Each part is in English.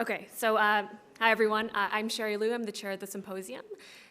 Okay, so hi everyone. I'm Shari Liu. I'm the chair of the Symposium.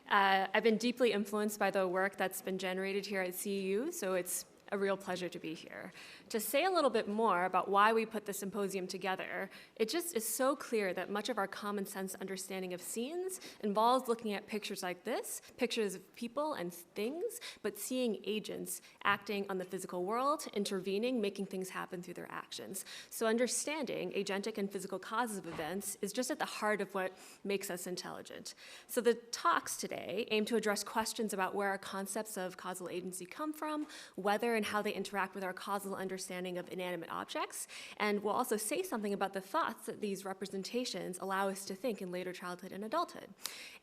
I've been deeply influenced by the work that's been generated here at CEU, so it's a real pleasure to be here. To say a little bit more about why we put the symposium together, it just is so clear that much of our common sense understanding of scenes involves looking at pictures like this, pictures of people and things, but seeing agents acting on the physical world, intervening, making things happen through their actions. So understanding agentic and physical causes of events is just at the heart of what makes us intelligent. So the talks today aim to address questions about where our concepts of causal agency come from, whether and how they interact with our causal understanding of inanimate objects, and we'll also say something about the thoughts that these representations allow us to think in later childhood and adulthood.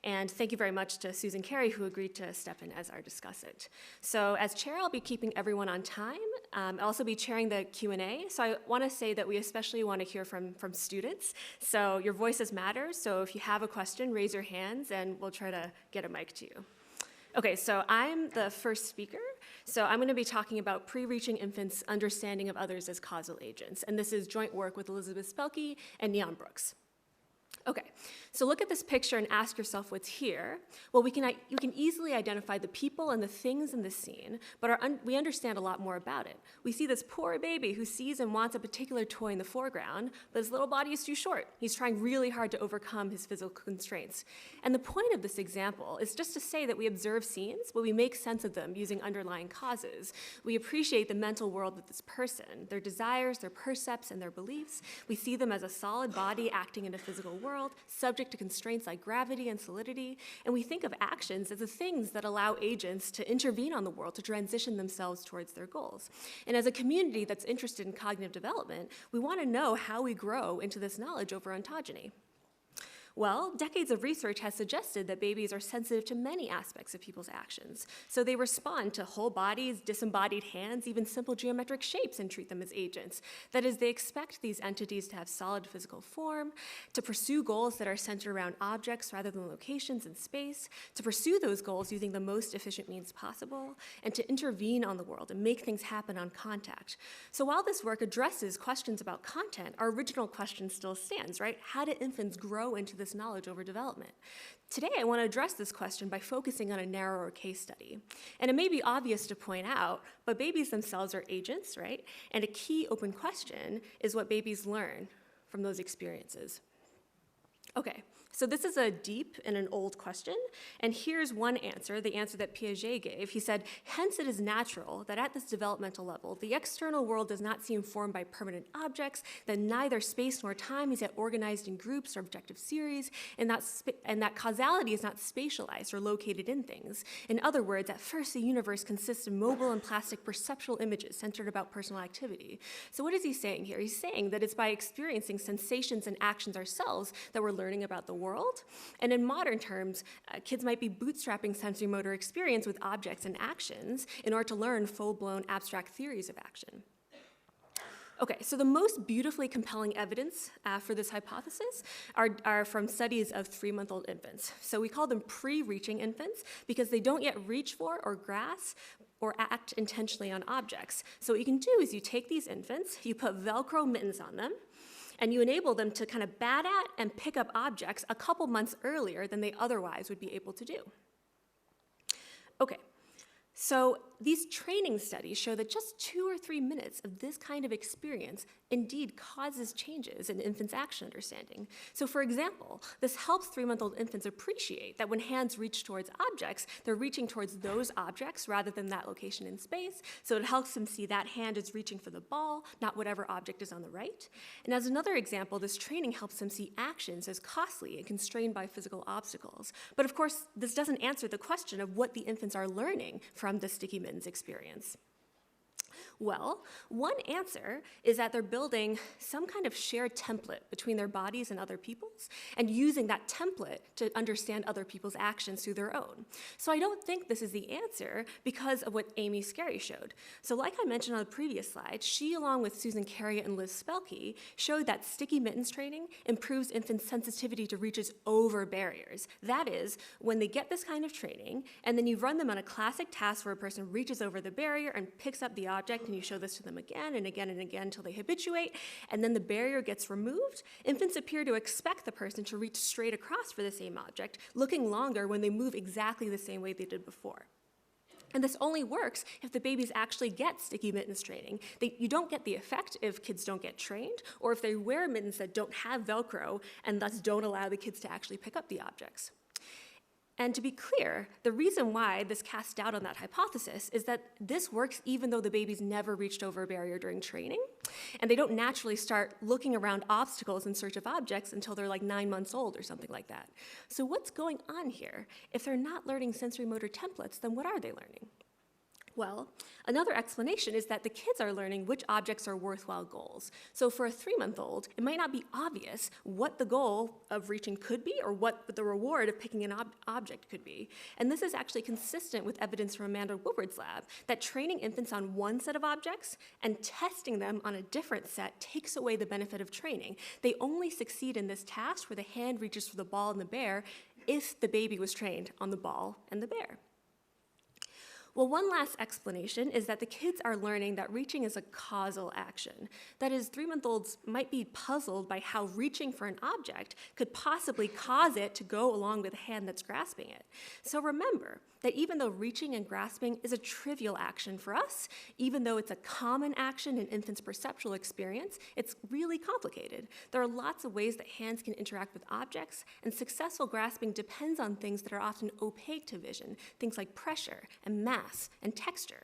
And thank you very much to Susan Carey, who agreed to step in as our discussant. So as chair, I'll be keeping everyone on time. I'll also be chairing the Q&A, so I want to say that we especially want to hear from students. So your voices matter, so if you have a question, raise your hands, and we'll try to get a mic to you. Okay, so I'm the first speaker. So I'm going to be talking about pre-reaching infants' understanding of others as causal agents. And this is joint work with Elizabeth Spelke and Neon Brooks. Okay, so look at this picture and ask yourself what's here. Well, you can easily identify the people and the things in the scene, but we understand a lot more about it. We see this poor baby who sees and wants a particular toy in the foreground, but his little body is too short. He's trying really hard to overcome his physical constraints. And the point of this example is just to say that we observe scenes, but we make sense of them using underlying causes. We appreciate the mental world of this person, their desires, their percepts, and their beliefs. We see them as a solid body acting in a physical world, subject to constraints like gravity and solidity, and we think of actions as the things that allow agents to intervene on the world to transition themselves towards their goals. And as a community that's interested in cognitive development, we want to know how we grow into this knowledge over ontogeny. Well, decades of research has suggested that babies are sensitive to many aspects of people's actions. So they respond to whole bodies, disembodied hands, even simple geometric shapes, and treat them as agents. That is, they expect these entities to have solid physical form, to pursue goals that are centered around objects rather than locations in space, to pursue those goals using the most efficient means possible, and to intervene on the world and make things happen on contact. So while this work addresses questions about content, our original question still stands, right? How do infants grow into this knowledge over development? Today, I want to address this question by focusing on a narrower case study. And it may be obvious to point out, but babies themselves are agents, right? And a key open question is what babies learn from those experiences. Okay, so this is a deep and an old question, and here's one answer, the answer that Piaget gave. He said, hence it is natural that at this developmental level, the external world does not seem formed by permanent objects, that neither space nor time is yet organized in groups or objective series, and that causality is not spatialized or located in things. In other words, at first the universe consists of mobile and plastic perceptual images centered about personal activity. So what is he saying here? He's saying that it's by experiencing sensations and actions ourselves that we're learning about the world. And in modern terms, kids might be bootstrapping sensory motor experience with objects and actions in order to learn full-blown abstract theories of action. Okay, so the most beautifully compelling evidence for this hypothesis are from studies of 3-month-old infants. So we call them pre-reaching infants because they don't yet reach for or grasp or act intentionally on objects. So what you can do is you take these infants, you put Velcro mittens on them, and you enable them to kind of bat at and pick up objects a couple months earlier than they otherwise would be able to do. Okay, so these training studies show that just 2 or 3 minutes of this kind of experience indeed causes changes in infants' action understanding. So for example, this helps 3-month-old infants appreciate that when hands reach towards objects, they're reaching towards those objects rather than that location in space. So it helps them see that hand is reaching for the ball, not whatever object is on the right. And as another example, this training helps them see actions as costly and constrained by physical obstacles. But of course, this doesn't answer the question of what the infants are learning from the sticky mittens experience. Well, one answer is that they're building some kind of shared template between their bodies and other people's, and using that template to understand other people's actions through their own. So I don't think this is the answer because of what Amy Scary showed. So like I mentioned on the previous slide, she, along with Susan Carey and Liz Spelke, showed that sticky mittens training improves infants' sensitivity to reaches over barriers. That is, when they get this kind of training, and then you run them on a classic task where a person reaches over the barrier and picks up the object and you show this to them again and again and again until they habituate, and then the barrier gets removed, infants appear to expect the person to reach straight across for the same object, looking longer when they move exactly the same way they did before. And this only works if the babies actually get sticky mittens training. You don't get the effect if kids don't get trained, or if they wear mittens that don't have Velcro and thus don't allow the kids to actually pick up the objects. And to be clear, the reason why this casts doubt on that hypothesis is that this works even though the babies never reached over a barrier during training, and they don't naturally start looking around obstacles in search of objects until they're like 9 months old or something like that. So what's going on here? If they're not learning sensory motor templates, then what are they learning? Well, another explanation is that the kids are learning which objects are worthwhile goals. So for a 3-month-old, it might not be obvious what the goal of reaching could be or what the reward of picking an object could be. And this is actually consistent with evidence from Amanda Woodward's lab that training infants on one set of objects and testing them on a different set takes away the benefit of training. They only succeed in this task where the hand reaches for the ball and the bear if the baby was trained on the ball and the bear. Well, one last explanation is that the kids are learning that reaching is a causal action. That is, 3-month-olds might be puzzled by how reaching for an object could possibly cause it to go along with the hand that's grasping it. So remember that even though reaching and grasping is a trivial action for us, even though it's a common action in infants' perceptual experience, it's really complicated. There are lots of ways that hands can interact with objects, and successful grasping depends on things that are often opaque to vision, things like pressure and mass and texture.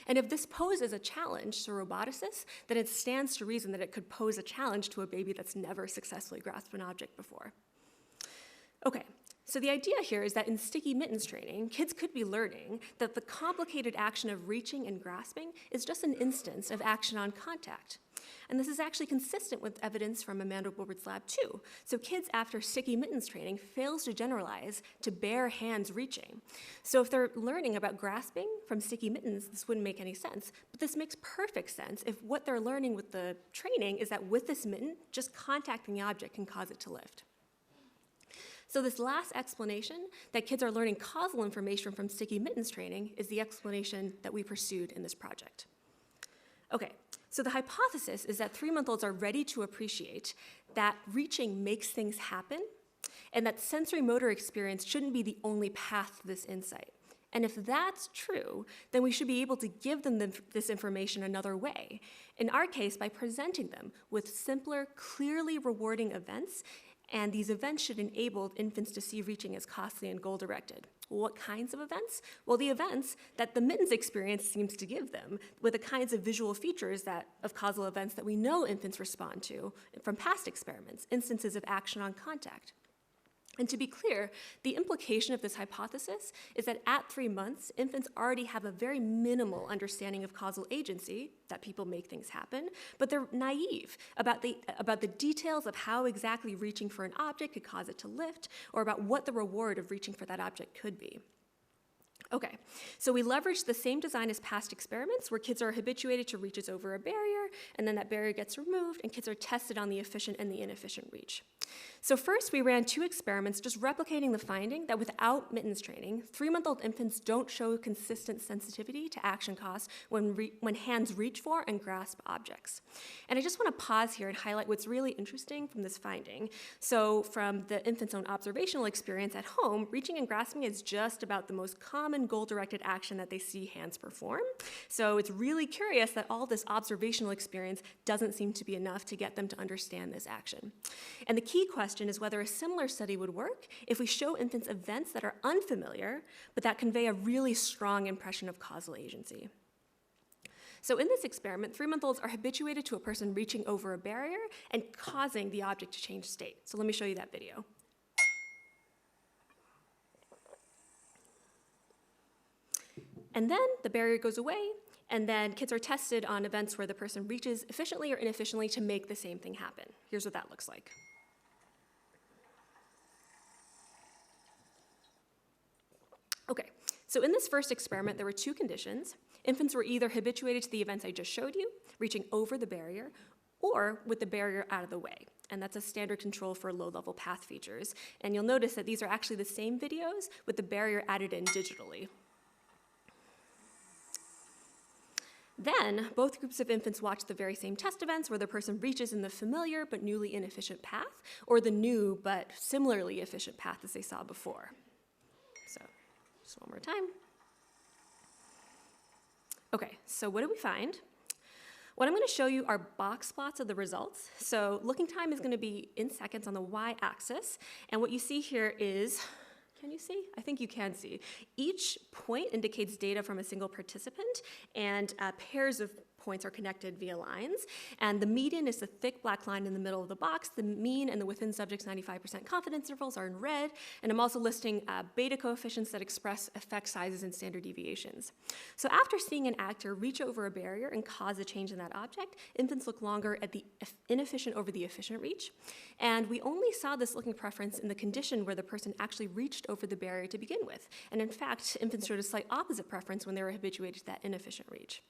And if this poses a challenge to roboticists, then it stands to reason that it could pose a challenge to a baby that's never successfully grasped an object before. Okay. So the idea here is that in sticky mittens training, kids could be learning that the complicated action of reaching and grasping is just an instance of action on contact. And this is actually consistent with evidence from Amanda Woodward's lab too. So kids after sticky mittens training fails to generalize to bare hands reaching. So if they're learning about grasping from sticky mittens, this wouldn't make any sense. But this makes perfect sense if what they're learning with the training is that with this mitten, just contacting the object can cause it to lift. So this last explanation, that kids are learning causal information from sticky mittens training, is the explanation that we pursued in this project. Okay, so the hypothesis is that 3-month-olds are ready to appreciate that reaching makes things happen, and that sensory motor experience shouldn't be the only path to this insight. And if that's true, then we should be able to give them this information another way. In our case, by presenting them with simpler, clearly rewarding events, and these events should enable infants to see reaching as costly and goal-directed. What kinds of events? Well, the events that the mittens experience seems to give them, with the kinds of visual features of causal events that we know infants respond to from past experiments, instances of action on contact. And to be clear, the implication of this hypothesis is that at 3 months, infants already have a very minimal understanding of causal agency, that people make things happen, but they're naive about the details of how exactly reaching for an object could cause it to lift, or about what the reward of reaching for that object could be. Okay, so we leveraged the same design as past experiments where kids are habituated to reaches over a barrier, and then that barrier gets removed, and kids are tested on the efficient and the inefficient reach. So first, we ran 2 experiments just replicating the finding that without mittens training, 3-month-old infants don't show consistent sensitivity to action costs when hands reach for and grasp objects. And I just want to pause here and highlight what's really interesting from this finding. So from the infant's own observational experience at home, reaching and grasping is just about the most common goal-directed action that they see hands perform. So it's really curious that all this observational experience doesn't seem to be enough to get them to understand this action. And the key question is whether a similar study would work if we show infants events that are unfamiliar, but that convey a really strong impression of causal agency. So in this experiment, 3-month-olds are habituated to a person reaching over a barrier and causing the object to change state. So let me show you that video. And then the barrier goes away, and then kids are tested on events where the person reaches efficiently or inefficiently to make the same thing happen. Here's what that looks like. Okay, so in this first experiment, there were 2 conditions. Infants were either habituated to the events I just showed you, reaching over the barrier, or with the barrier out of the way. And that's a standard control for low-level path features. And you'll notice that these are actually the same videos with the barrier added in digitally. Then, both groups of infants watch the very same test events where the person reaches in the familiar but newly inefficient path, or the new but similarly efficient path as they saw before. So, just one more time. Okay, so what do we find? What I'm going to show you are box plots of the results. So looking time is going to be in seconds on the y-axis, and what you see here is, can you see? I think you can see. Each point indicates data from a single participant, and pairs of points are connected via lines, and the median is the thick black line in the middle of the box. The mean and the within subject's 95% confidence intervals are in red, and I'm also listing beta coefficients that express effect sizes and standard deviations. So after seeing an actor reach over a barrier and cause a change in that object, infants look longer at the inefficient over the efficient reach, and we only saw this looking preference in the condition where the person actually reached over the barrier to begin with, and in fact, infants showed a slight opposite preference when they were habituated to that inefficient reach.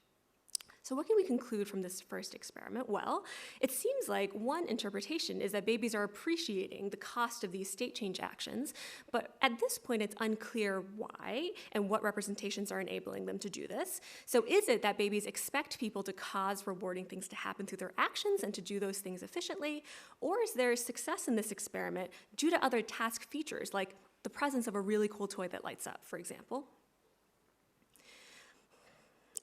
So what can we conclude from this first experiment? Well, it seems like one interpretation is that babies are appreciating the cost of these state change actions, but at this point it's unclear why and what representations are enabling them to do this. So is it that babies expect people to cause rewarding things to happen through their actions and to do those things efficiently? Or is there success in this experiment due to other task features, like the presence of a really cool toy that lights up, for example?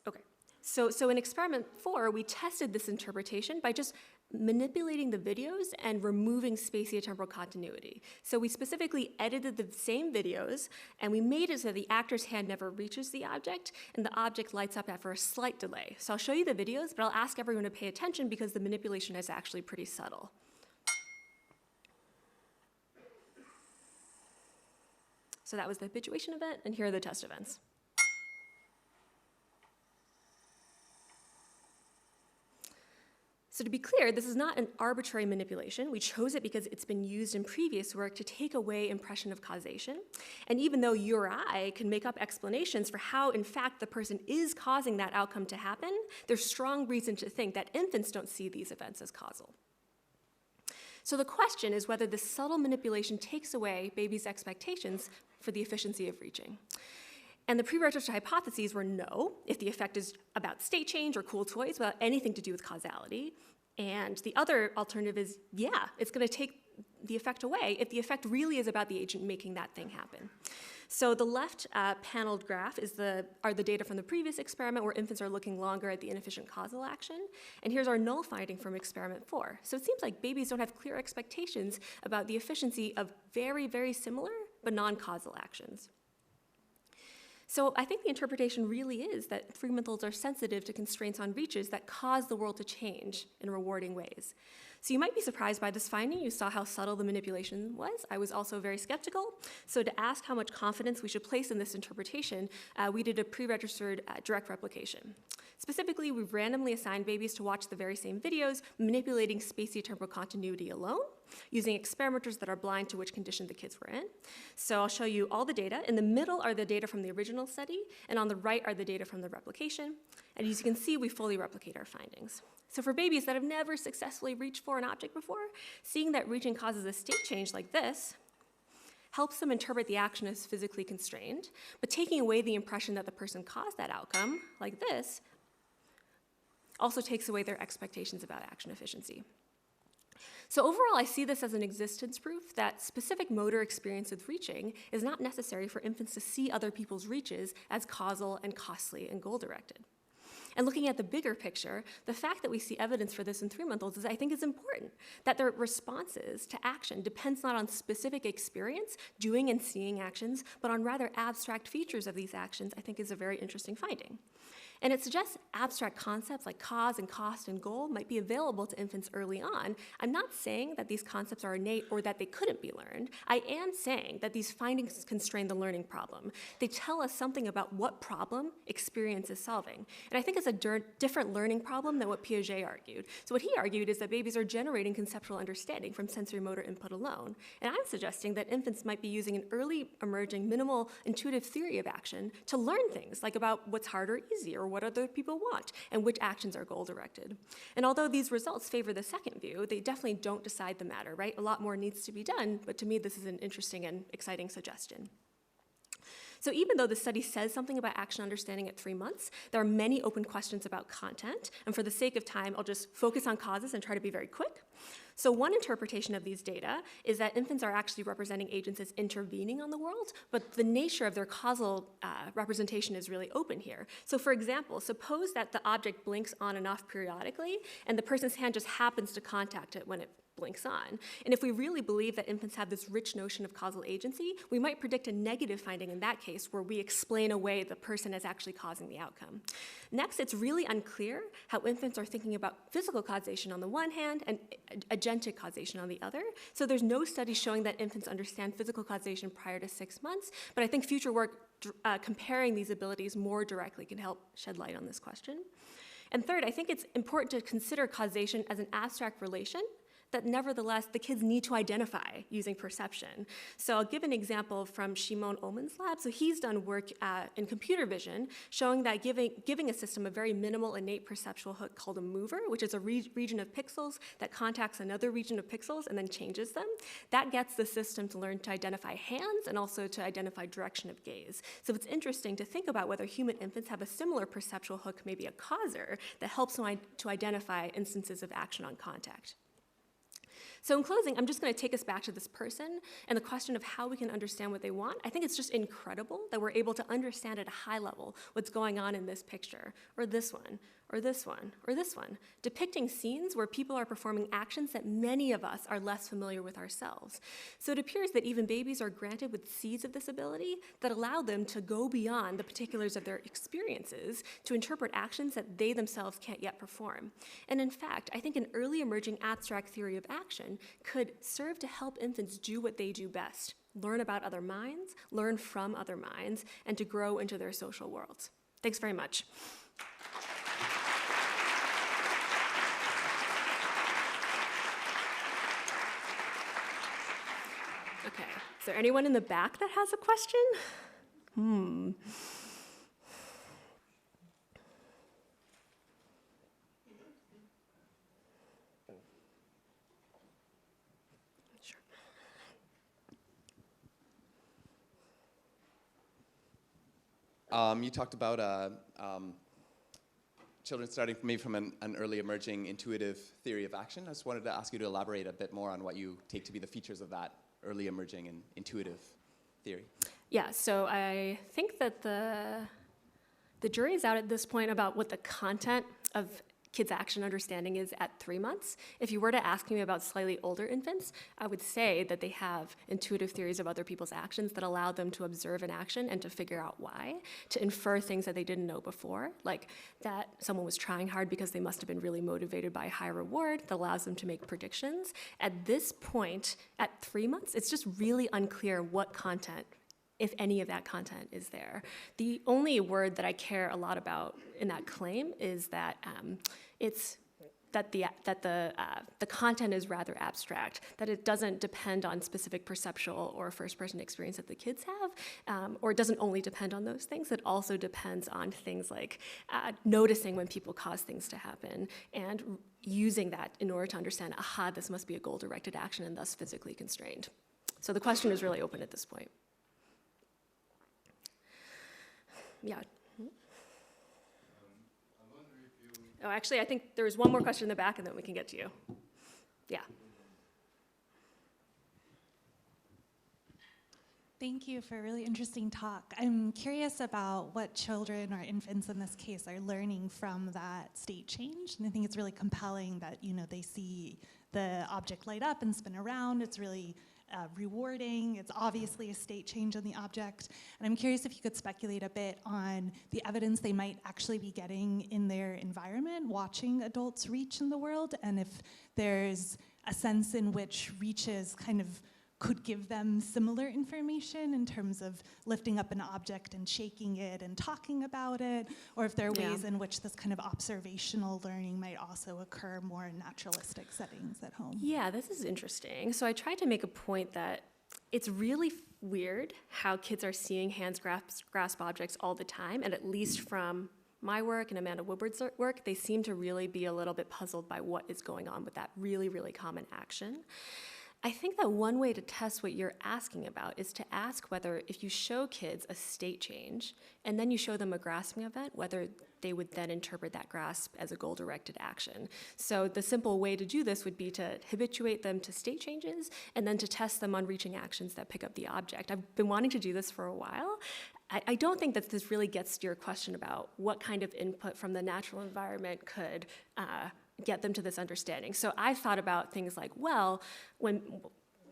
Okay. So in experiment 4, we tested this interpretation by just manipulating the videos and removing spatiotemporal continuity. So we specifically edited the same videos, and we made it so the actor's hand never reaches the object, and the object lights up after a slight delay. So I'll show you the videos, but I'll ask everyone to pay attention because the manipulation is actually pretty subtle. So that was the habituation event, and here are the test events. So to be clear, this is not an arbitrary manipulation. We chose it because it's been used in previous work to take away impression of causation. And even though you or I can make up explanations for how, in fact, the person is causing that outcome to happen, there's strong reason to think that infants don't see these events as causal. So the question is whether this subtle manipulation takes away babies' expectations for the efficiency of reaching. And the pre-registered hypotheses were no, if the effect is about state change or cool toys without anything to do with causality. And the other alternative is, yeah, it's going to take the effect away if the effect really is about the agent making that thing happen. So the left paneled graph are the data from the previous experiment where infants are looking longer at the inefficient causal action. And here's our null finding from experiment 4. So it seems like babies don't have clear expectations about the efficiency of very, very similar but non-causal actions. So I think the interpretation really is that 3-month-olds are sensitive to constraints on reaches that cause the world to change in rewarding ways. So you might be surprised by this finding. You saw how subtle the manipulation was. I was also very skeptical. So to ask how much confidence we should place in this interpretation, we did a pre-registered direct replication. Specifically, we randomly assigned babies to watch the very same videos, manipulating spatiotemporal continuity alone, using experimenters that are blind to which condition the kids were in. So I'll show you all the data. In the middle are the data from the original study, and on the right are the data from the replication. And as you can see, we fully replicate our findings. So for babies that have never successfully reached for an object before, seeing that reaching causes a state change like this helps them interpret the action as physically constrained, but taking away the impression that the person caused that outcome, like this, also takes away their expectations about action efficiency. So overall, I see this as an existence proof that specific motor experience with reaching is not necessary for infants to see other people's reaches as causal and costly and goal-directed. And looking at the bigger picture, the fact that we see evidence for this in 3-month-olds is, I think, is important, that their responses to action depends not on specific experience, doing and seeing actions, but on rather abstract features of these actions, I think is a very interesting finding. And it suggests abstract concepts like cause and cost and goal might be available to infants early on. I'm not saying that these concepts are innate or that they couldn't be learned. I am saying that these findings constrain the learning problem. They tell us something about what problem experience is solving. And I think it's a different learning problem than what Piaget argued. So what he argued is that babies are generating conceptual understanding from sensory motor input alone. And I'm suggesting that infants might be using an early emerging minimal intuitive theory of action to learn things like about what's hard or easy or what other people want and which actions are goal-directed. And although these results favor the second view, they definitely don't decide the matter, right? A lot more needs to be done, but to me this is an interesting and exciting suggestion. So even though the study says something about action understanding at 3 months, there are many open questions about content. And for the sake of time, I'll just focus on causes and try to be very quick. So one interpretation of these data is that infants are actually representing agents as intervening on the world, but the nature of their causal representation is really open here. So for example, suppose that the object blinks on and off periodically, and the person's hand just happens to contact it when it blinks on. And if we really believe that infants have this rich notion of causal agency, we might predict a negative finding in that case where we explain away the person as actually causing the outcome. Next, it's really unclear how infants are thinking about physical causation on the one hand and agentic causation on the other. So there's no study showing that infants understand physical causation prior to 6 months, but I think future work comparing these abilities more directly can help shed light on this question. And third, I think it's important to consider causation as an abstract relation that nevertheless the kids need to identify using perception. So I'll give an example from Shimon Omen's lab. So he's done work in computer vision showing that giving a system a very minimal innate perceptual hook called a mover, which is a region of pixels that contacts another region of pixels and then changes them, that gets the system to learn to identify hands and also to identify direction of gaze. So it's interesting to think about whether human infants have a similar perceptual hook, maybe a causer, that helps them to identify instances of action on contact. So in closing, I'm just going to take us back to this person and the question of how we can understand what they want. I think it's just incredible that we're able to understand at a high level what's going on in this picture, or this one, or this one, or this one, depicting scenes where people are performing actions that many of us are less familiar with ourselves. So it appears that even babies are granted with seeds of this ability that allow them to go beyond the particulars of their experiences to interpret actions that they themselves can't yet perform. And in fact, I think an early emerging abstract theory of action could serve to help infants do what they do best: learn about other minds, learn from other minds, and to grow into their social worlds. Thanks very much. Okay, is there anyone in the back that has a question? Sure. You talked about children starting maybe from an early emerging intuitive theory of action. I just wanted to ask you to elaborate a bit more on what you take to be the features of that early emerging and intuitive theory. Yeah, so I think that the jury is out at this point about what the content of kids' action understanding is at 3 months. If you were to ask me about slightly older infants, I would say that they have intuitive theories of other people's actions that allow them to observe an action and to figure out why, to infer things that they didn't know before, like that someone was trying hard because they must have been really motivated by a high reward that allows them to make predictions. At this point, at 3 months, it's just really unclear what content, if any of that content, is there. The only word that I care a lot about in that claim is that the content is rather abstract, that it doesn't depend on specific perceptual or first-person experience that the kids have, or it doesn't only depend on those things. It also depends on things like noticing when people cause things to happen and using that in order to understand, aha, this must be a goal-directed action and thus physically constrained. So the question is really open at this point. Yeah. Oh, actually, I think there was one more question in the back, and then we can get to you. Yeah. Thank you for a really interesting talk. I'm curious about what children or infants in this case are learning from that state change. And I think it's really compelling that, they see the object light up and spin around. It's really rewarding. It's obviously a state change in the object. And I'm curious if you could speculate a bit on the evidence they might actually be getting in their environment, watching adults reach in the world, and if there's a sense in which reaches kind of could give them similar information in terms of lifting up an object and shaking it and talking about it, or if there are ways in which this kind of observational learning might also occur more in naturalistic settings at home. Yeah, this is interesting. So I tried to make a point that it's really weird how kids are seeing hands grasp objects all the time, and at least from my work and Amanda Woodward's work, they seem to really be a little bit puzzled by what is going on with that really, really common action. I think that one way to test what you're asking about is to ask whether if you show kids a state change and then you show them a grasping event, whether they would then interpret that grasp as a goal-directed action. So the simple way to do this would be to habituate them to state changes and then to test them on reaching actions that pick up the object. I've been wanting to do this for a while. I don't think that this really gets to your question about what kind of input from the natural environment could get them to this understanding. So I thought about things like, well, when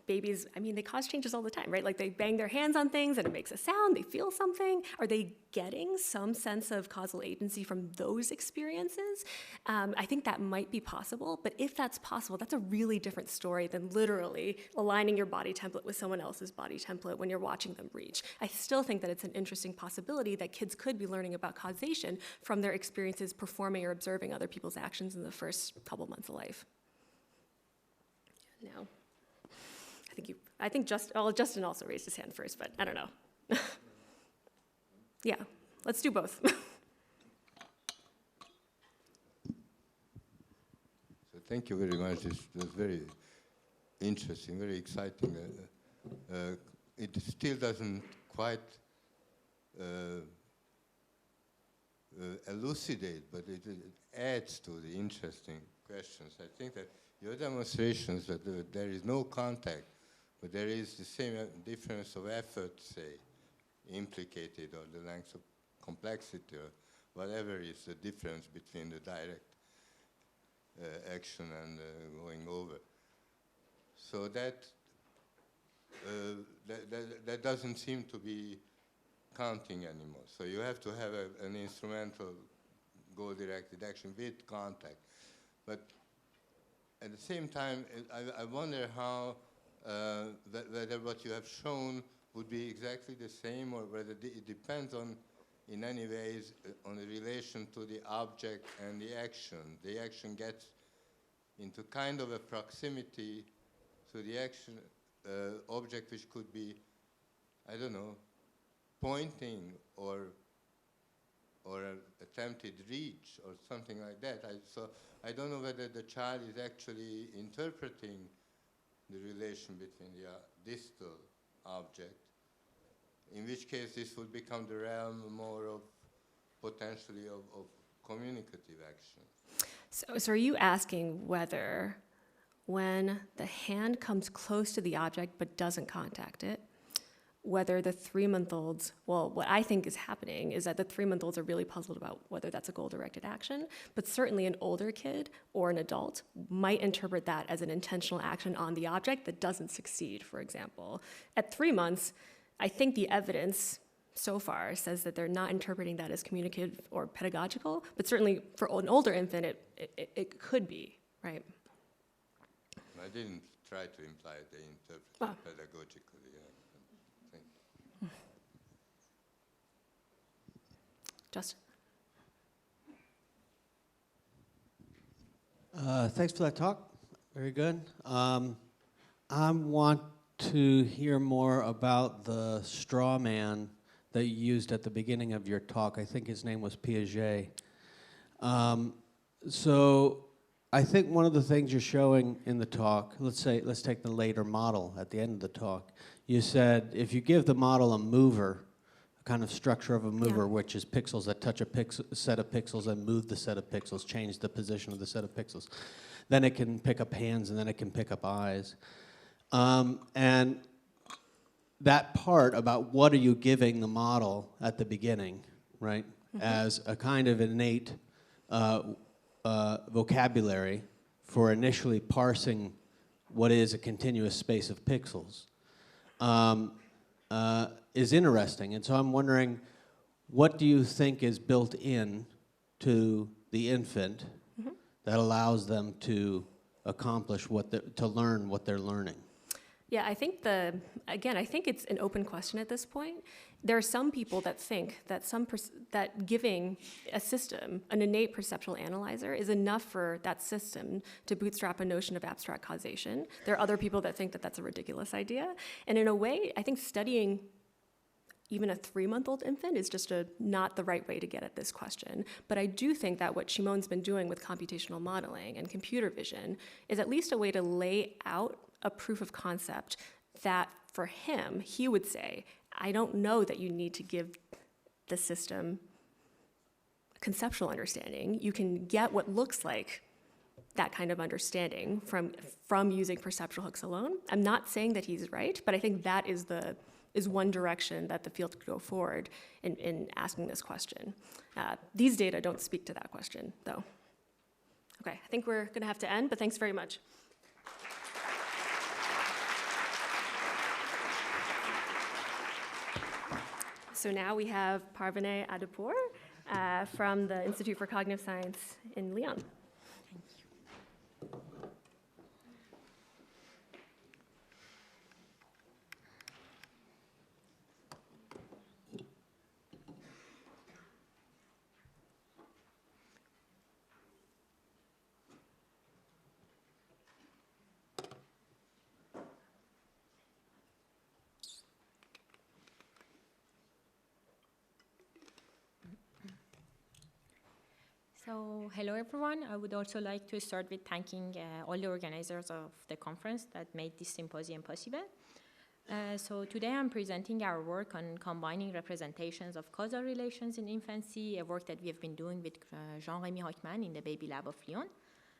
babies, I mean, they cause changes all the time, right? Like they bang their hands on things and it makes a sound, they feel something. Are they getting some sense of causal agency from those experiences? I think that might be possible, but if that's possible, that's a really different story than literally aligning your body template with someone else's body template when you're watching them reach. I still think that it's an interesting possibility that kids could be learning about causation from their experiences performing or observing other people's actions in the first couple months of life. No. I think Justin also raised his hand first, but I don't know. Yeah, let's do both. So thank you very much. It was very interesting, very exciting. It still doesn't quite elucidate, but it adds to the interesting questions. I think that your demonstrations that there is no contact, but there is the same difference of effort, say, implicated, or the length of complexity, or whatever is the difference between the direct action and going over. So that doesn't seem to be counting anymore. So you have to have an instrumental goal-directed action with contact. But at the same time, I wonder how whether what you have shown would be exactly the same, or whether it depends on, in any ways, on the relation to the object and the action. The action gets into kind of a proximity to the action object, which could be, I don't know, pointing or an attempted reach or something like that. So I don't know whether the child is actually interpreting the relation between the distal object, in which case this would become the realm more of potentially of communicative action. So are you asking whether when the hand comes close to the object but doesn't contact it, whether the 3-month-olds, well, what I think is happening is that the 3-month-olds are really puzzled about whether that's a goal-directed action, but certainly an older kid or an adult might interpret that as an intentional action on the object that doesn't succeed, for example. At 3 months, I think the evidence so far says that they're not interpreting that as communicative or pedagogical, but certainly for an older infant, it could be, right? I didn't try to imply they interpret pedagogically. Justin? Thanks for that talk. Very good. I want to hear more about the straw man that you used at the beginning of your talk. I think his name was Piaget. So I think one of the things you're showing in the talk, let's take the later model at the end of the talk. You said if you give the model a mover, kind of structure of a mover, which is pixels that touch a set of pixels and move the set of pixels, change the position of the set of pixels. Then it can pick up hands, and then it can pick up eyes. And that part about what are you giving the model at the beginning, right, as a kind of innate vocabulary for initially parsing what is a continuous space of pixels. Is interesting, and so I'm wondering, what do you think is built in to the infant that allows them to accomplish to learn what they're learning? Yeah, I think I think it's an open question at this point. There are some people that think that that giving a system an innate perceptual analyzer is enough for that system to bootstrap a notion of abstract causation. There are other people that think that that's a ridiculous idea. And in a way, I think studying even a 3-month-old infant is just not the right way to get at this question. But I do think that what Shimon's been doing with computational modeling and computer vision is at least a way to lay out a proof of concept that for him, he would say, I don't know that you need to give the system conceptual understanding. You can get what looks like that kind of understanding from using perceptual hooks alone. I'm not saying that he's right, but I think that is one direction that the field could go forward in asking this question. These data don't speak to that question, though. Okay, I think we're going to have to end, but thanks very much. So now we have Parvaneh Adibour from the Institute for Cognitive Science in Lyon. So, hello everyone. I would also like to start with thanking all the organizers of the conference that made this symposium possible. So today I'm presenting our work on combining representations of causal relations in infancy, a work that we have been doing with Jean-Rémy Hochman in the Baby Lab of Lyon.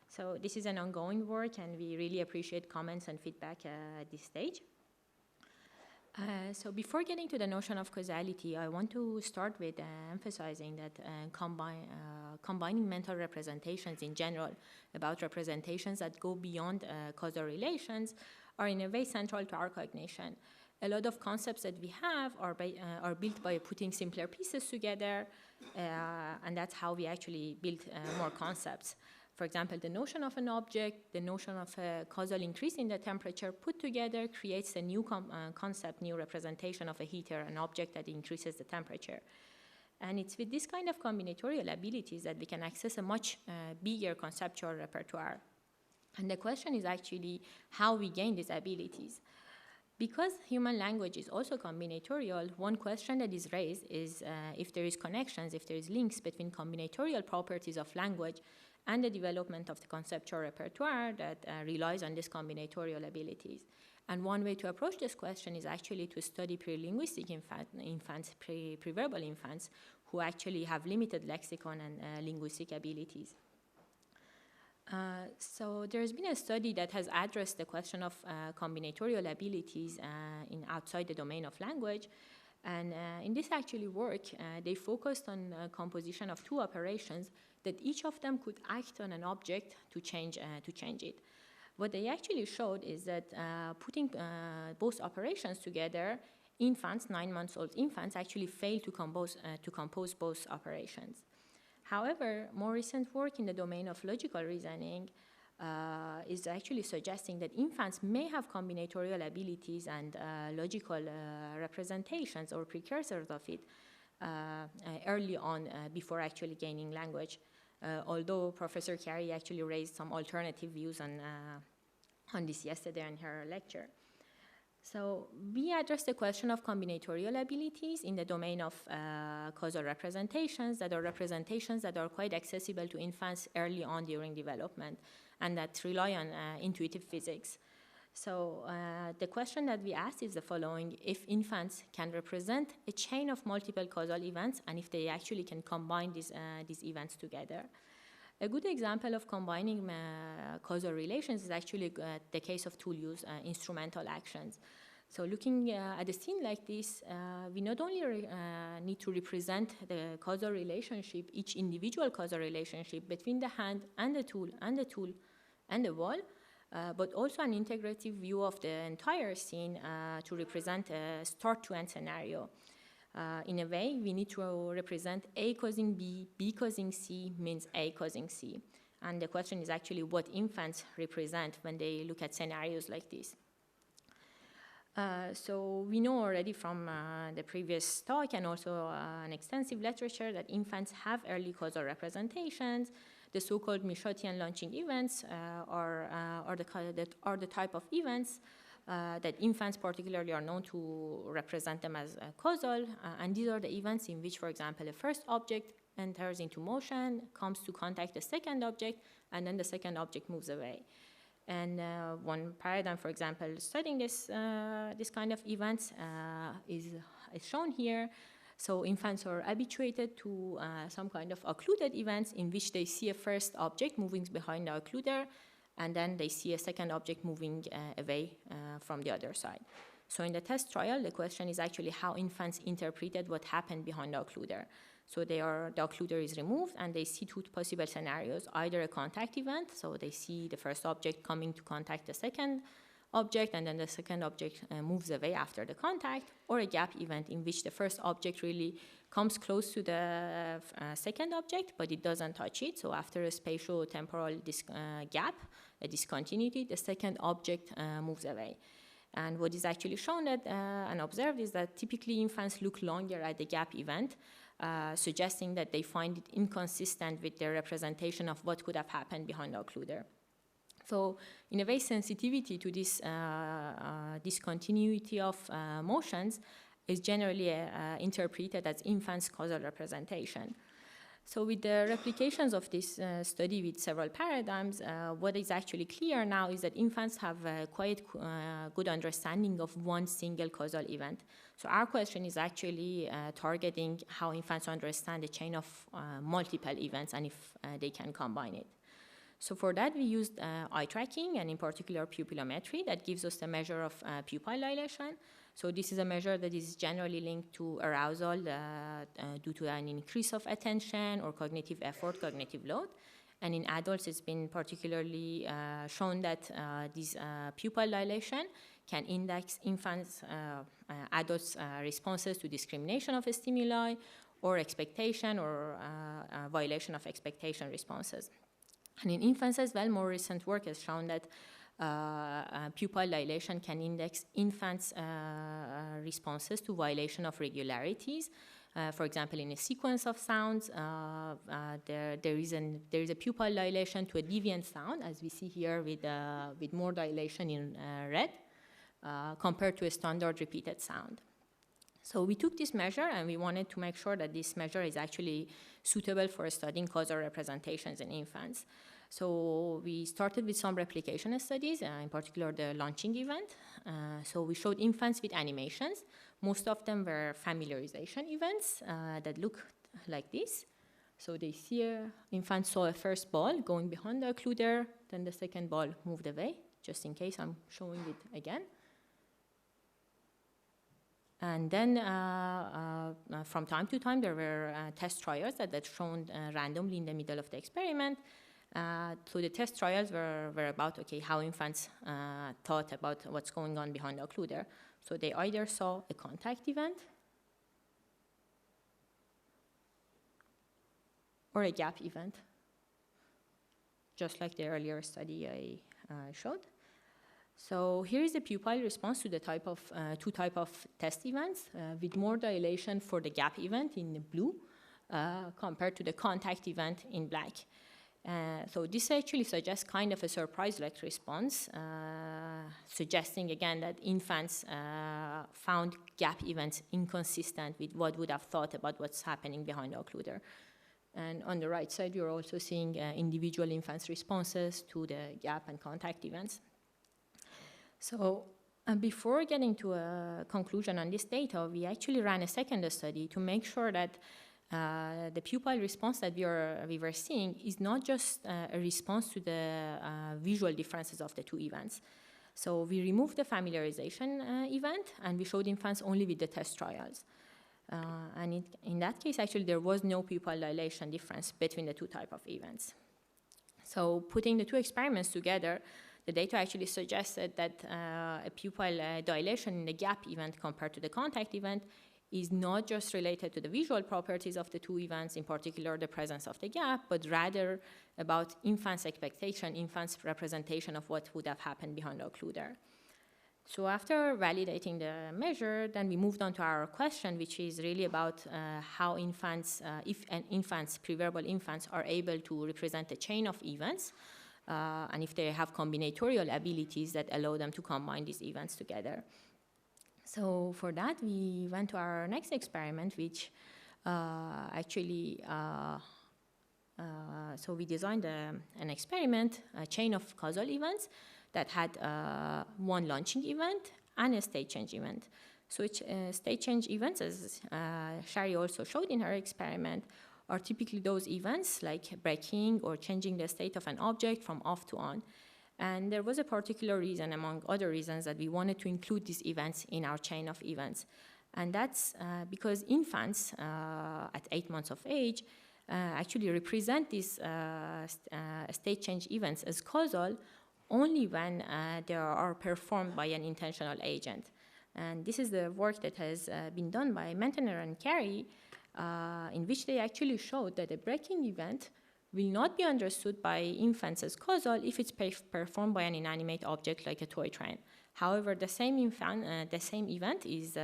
So this is an ongoing work, and we really appreciate comments and feedback at this stage. So before getting to the notion of causality, I want to start with emphasizing that combining mental representations in general about representations that go beyond causal relations are in a way central to our cognition. A lot of concepts that we have are built by putting simpler pieces together, and that's how we actually build more concepts. For example, the notion of an object, the notion of a causal increase in the temperature put together creates a new concept, new representation of a heater, an object that increases the temperature. And it's with this kind of combinatorial abilities that we can access a much bigger conceptual repertoire. And the question is actually how we gain these abilities. Because human language is also combinatorial, one question that is raised is if there is connections, if there is links between combinatorial properties of language and the development of the conceptual repertoire that relies on these combinatorial abilities. And one way to approach this question is actually to study pre-linguistic infants, pre-verbal infants, who actually have limited lexicon and linguistic abilities. So there's been a study that has addressed the question of combinatorial abilities outside the domain of language. And in this actually work, they focused on composition of two operations that each of them could act on an object to change it. What they actually showed is that putting both operations together, infants, 9-month-old infants, actually fail to compose both operations. However, more recent work in the domain of logical reasoning is actually suggesting that infants may have combinatorial abilities and logical representations or precursors of it early on before actually gaining language. Although Professor Carey actually raised some alternative views on this yesterday in her lecture. So we addressed the question of combinatorial abilities in the domain of causal representations that are quite accessible to infants early on during development and that rely on intuitive physics. So the question that we asked is the following: if infants can represent a chain of multiple causal events and if they actually can combine these events together. A good example of combining causal relations is actually the case of tool use, instrumental actions. So looking at a scene like this, we not only need to represent the causal relationship, each individual causal relationship between the hand and the tool and the tool and the wall, but also an integrative view of the entire scene to represent a start-to-end scenario. In a way, we need to represent A causing B, B causing C means A causing C. And the question is actually what infants represent when they look at scenarios like this. So we know already from the previous talk and also an extensive literature that infants have early causal representations. The so-called Michotian launching events are the type of events that infants particularly are known to represent them as causal, and these are the events in which, for example, the first object enters into motion, comes to contact the second object, and then the second object moves away. And one paradigm, for example, studying this kind of events is shown here. So infants are habituated to some kind of occluded events in which they see a first object moving behind the occluder, and then they see a second object moving away from the other side. So in the test trial, the question is actually how infants interpreted what happened behind the occluder. So the occluder is removed, and they see two possible scenarios, either a contact event, so they see the first object coming to contact the second object, and then the second object moves away after the contact, or a gap event in which the first object really comes close to the second object, but it doesn't touch it. So after a spatio-temporal gap, a discontinuity, the second object moves away. And what is actually shown that, and observed is that typically infants look longer at the gap event, suggesting that they find it inconsistent with their representation of what could have happened behind the occluder. So in a way, sensitivity to this discontinuity of motions is generally interpreted as infants' causal representation. So with the replications of this study with several paradigms, what is actually clear now is that infants have a quite good understanding of one single causal event. So our question is actually targeting how infants understand a chain of multiple events and if they can combine it. So for that, we used eye tracking, and in particular pupillometry, that gives us the measure of pupil dilation. So this is a measure that is generally linked to arousal due to an increase of attention or cognitive effort, cognitive load. And in adults, it's been particularly shown that this pupil dilation can index infants, adults' responses to discrimination of a stimuli or expectation or violation of expectation responses. And in infants as well, more recent work has shown that pupil dilation can index infants' responses to violation of regularities. For example, in a sequence of sounds, there is a pupil dilation to a deviant sound, as we see here with more dilation in red, compared to a standard repeated sound. So we took this measure, and we wanted to make sure that this measure is actually suitable for studying causal representations in infants. So we started with some replication studies, in particular the launching event. So we showed infants with animations. Most of them were familiarization events that look like this. So they see infants saw a first ball going behind the occluder, then the second ball moved away, just in case I'm showing it again. And then from time to time, there were test trials that shown randomly in the middle of the experiment. So the test trials were about, okay, how infants thought about what's going on behind the occluder. So they either saw a contact event or a gap event, just like the earlier study I showed. So here is the pupil response to the two type of test events with more dilation for the gap event in blue compared to the contact event in black. So this actually suggests kind of a surprise-like response, suggesting again that infants found gap events inconsistent with what would have thought about what's happening behind the occluder. And on the right side, you're also seeing individual infants' responses to the gap and contact events. So before getting to a conclusion on this data, we actually ran a second study to make sure that the pupil response that we were seeing is not just a response to the visual differences of the two events. So we removed the familiarization event, and we showed infants only with the test trials. And in that case, actually, there was no pupil dilation difference between the two types of events. So putting the two experiments together, the data actually suggested that a pupil dilation in the gap event compared to the contact event is not just related to the visual properties of the two events, in particular the presence of the gap, but rather about infants' expectation, infants' representation of what would have happened behind the occluder. So after validating the measure, then we moved on to our question, which is really about how infants, if preverbal infants are able to represent a chain of events, and if they have combinatorial abilities that allow them to combine these events together. So for that, we went to our next experiment, which actually So we designed an experiment, a chain of causal events that had one launching event and a state change event. So state change events, as Shari also showed in her experiment, are typically those events like breaking or changing the state of an object from off to on. And there was a particular reason, among other reasons, that we wanted to include these events in our chain of events. And that's because infants at 8 months of age actually represent these state change events as causal only when they are performed by an intentional agent. And this is the work that has been done by Mentner and Carey, in which they actually showed that a breaking event will not be understood by infants as causal if it's performed by an inanimate object like a toy train. However, the same event is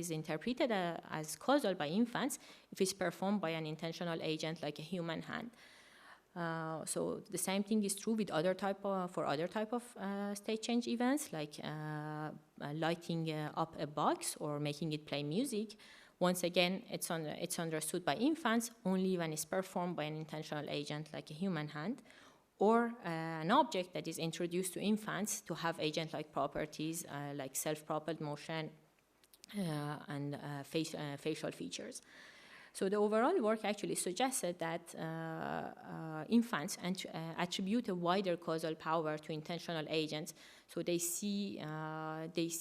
interpreted as causal by infants if it's performed by an intentional agent like a human hand. So the same thing is true with other type of state change events, like lighting up a box or making it play music. Once again, it's understood by infants only when it's performed by an intentional agent like a human hand, or an object that is introduced to infants to have agent-like properties like self-propelled motion and facial features. So the overall work actually suggested that infants attribute a wider causal power to intentional agents. So they see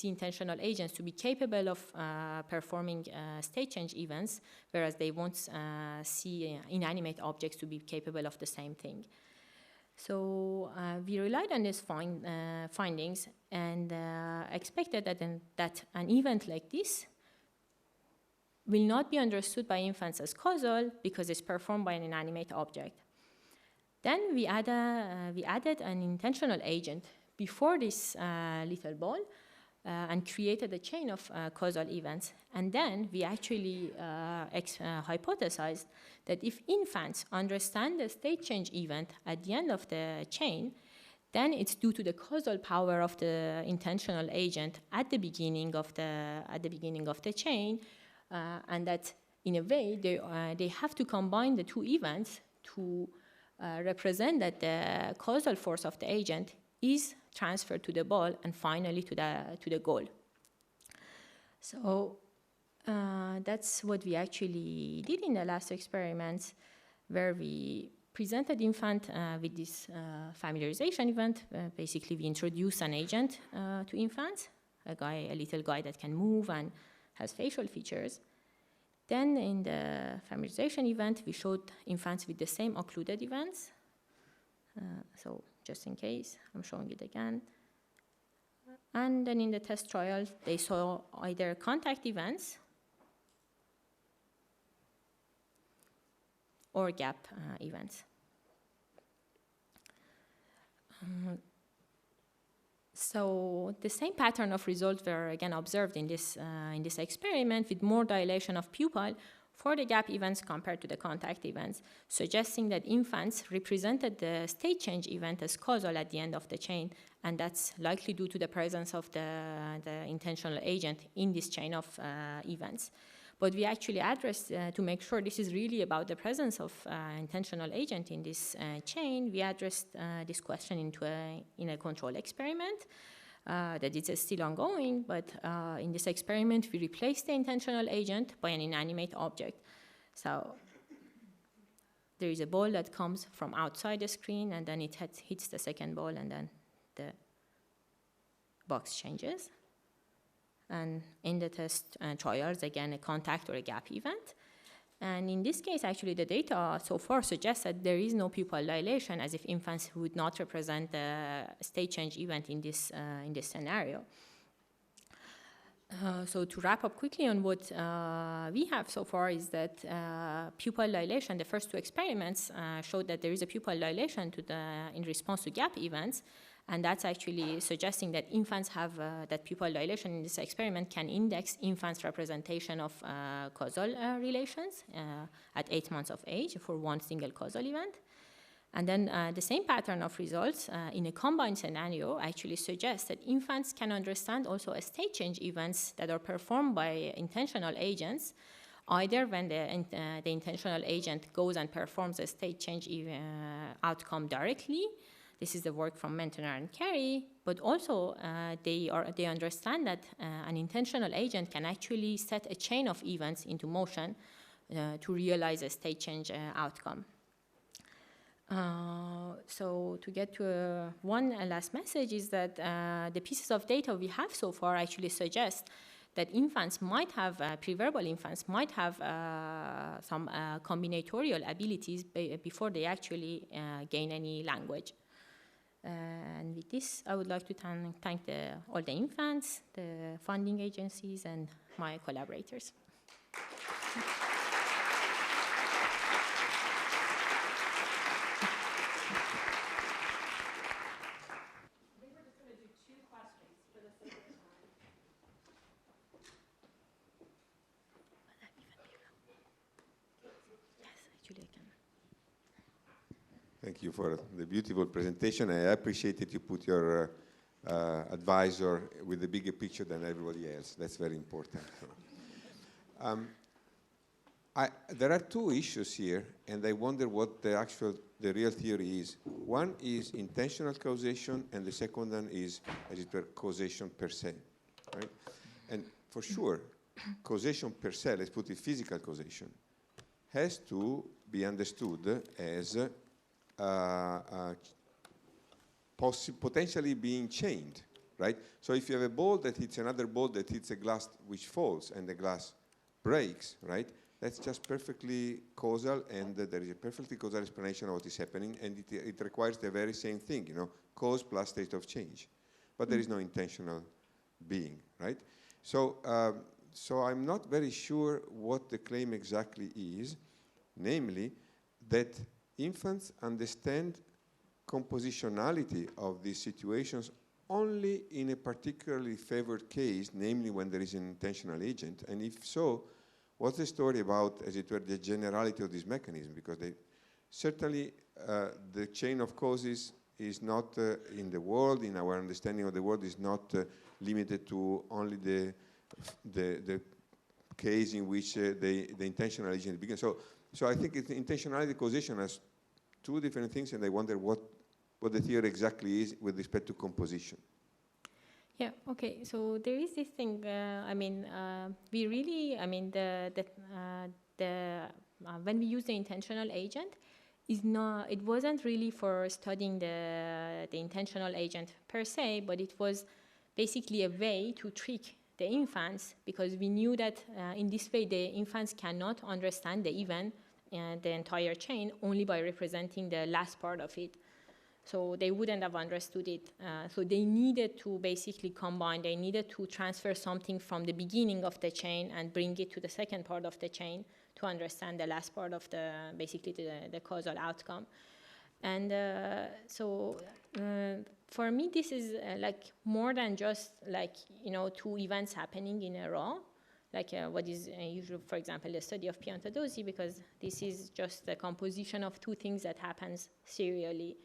intentional agents to be capable of performing state change events, whereas they won't see inanimate objects to be capable of the same thing. So we relied on these findings and expected that an event like this will not be understood by infants as causal because it's performed by an inanimate object. Then we added an intentional agent before this little ball and created a chain of causal events. And then we actually hypothesized that if infants understand the state change event at the end of the chain, then it's due to the causal power of the intentional agent at the beginning of the chain. And that, in a way, they have to combine the two events to represent that the causal force of the agent is transferred to the ball and finally to the goal. So that's what we actually did in the last experiments, where we presented infant with this familiarization event. Basically, we introduce an agent to infants, a little guy that can move and has facial features. Then in the familiarization event, we showed infants with the same occluded events. So just in case, I'm showing it again. And then in the test trial, they saw either contact events or gap events. So the same pattern of results were again observed in this experiment, with more dilation of pupil for the gap events compared to the contact events, suggesting that infants represented the state change event as causal at the end of the chain, and that's likely due to the presence of the intentional agent in this chain of events. But we actually addressed, to make sure this is really about the presence of intentional agent in this chain, we addressed this question in a control experiment that is still ongoing, but in this experiment, we replaced the intentional agent by an inanimate object. So there is a ball that comes from outside the screen, and then it hits the second ball, and then the box changes. And in the test trials, again, a contact or a gap event. And in this case, actually, the data so far suggests that there is no pupil dilation, as if infants would not represent the state change event in this scenario. So to wrap up quickly on what we have so far is that pupil dilation, the first two experiments showed that there is a pupil dilation in response to gap events. And that's actually suggesting that infants have that pupil dilation in this experiment can index infants' representation of causal relations at 8 months of age for one single causal event. And then the same pattern of results in a combined scenario actually suggests that infants can understand also a state change events that are performed by intentional agents either when the intentional agent goes and performs a state change outcome directly. This is the work from Mentner and Carey, but also they understand that an intentional agent can actually set a chain of events into motion to realize a state change outcome. So to get to one last message is that the pieces of data we have so far actually suggest that infants might have, preverbal infants might have some combinatorial abilities before they actually gain any language. And with this, I would like to thank all the infants, the funding agencies, and my collaborators. Thank you for the beautiful presentation. I appreciate that you put your advisor with the bigger picture than everybody else. That's very important. There are two issues here, and I wonder what the real theory is. One is intentional causation, and the second one is, as it were, causation per se. Right? And for sure, causation per se, let's put it physical causation, has to be understood as potentially being chained, right? So if you have a ball that hits another ball that hits a glass which falls and the glass breaks, right? That's just perfectly causal, and there is a perfectly causal explanation of what is happening, and it requires the very same thing, you know, cause plus state of change. But there is no intentional being, right? So, so I'm not very sure what the claim exactly is, namely that infants understand compositionality of these situations only in a particularly favored case, namely when there is an intentional agent. And if so, what's the story about, as it were, the generality of this mechanism? Because certainly the chain of causes is not in the world, in our understanding of the world, is not limited to only the case in which the intentional agent begins. So I think intentionality causation has two different things, and I wonder what the theory exactly is with respect to composition. Yeah, okay, so there is this thing, we really, when we use the intentional agent, it wasn't really for studying the intentional agent per se, but it was basically a way to trick the infants, because we knew that in this way the infants cannot understand the event and the entire chain only by representing the last part of it. So they wouldn't have understood it. So they needed to basically combine, they needed to transfer something from the beginning of the chain and bring it to the second part of the chain to understand the last part of the causal outcome. And for me, this is like more than just like, two events happening in a row, like what is usual, for example, the study of piantadosi, because this is just the composition of two things that happens serially.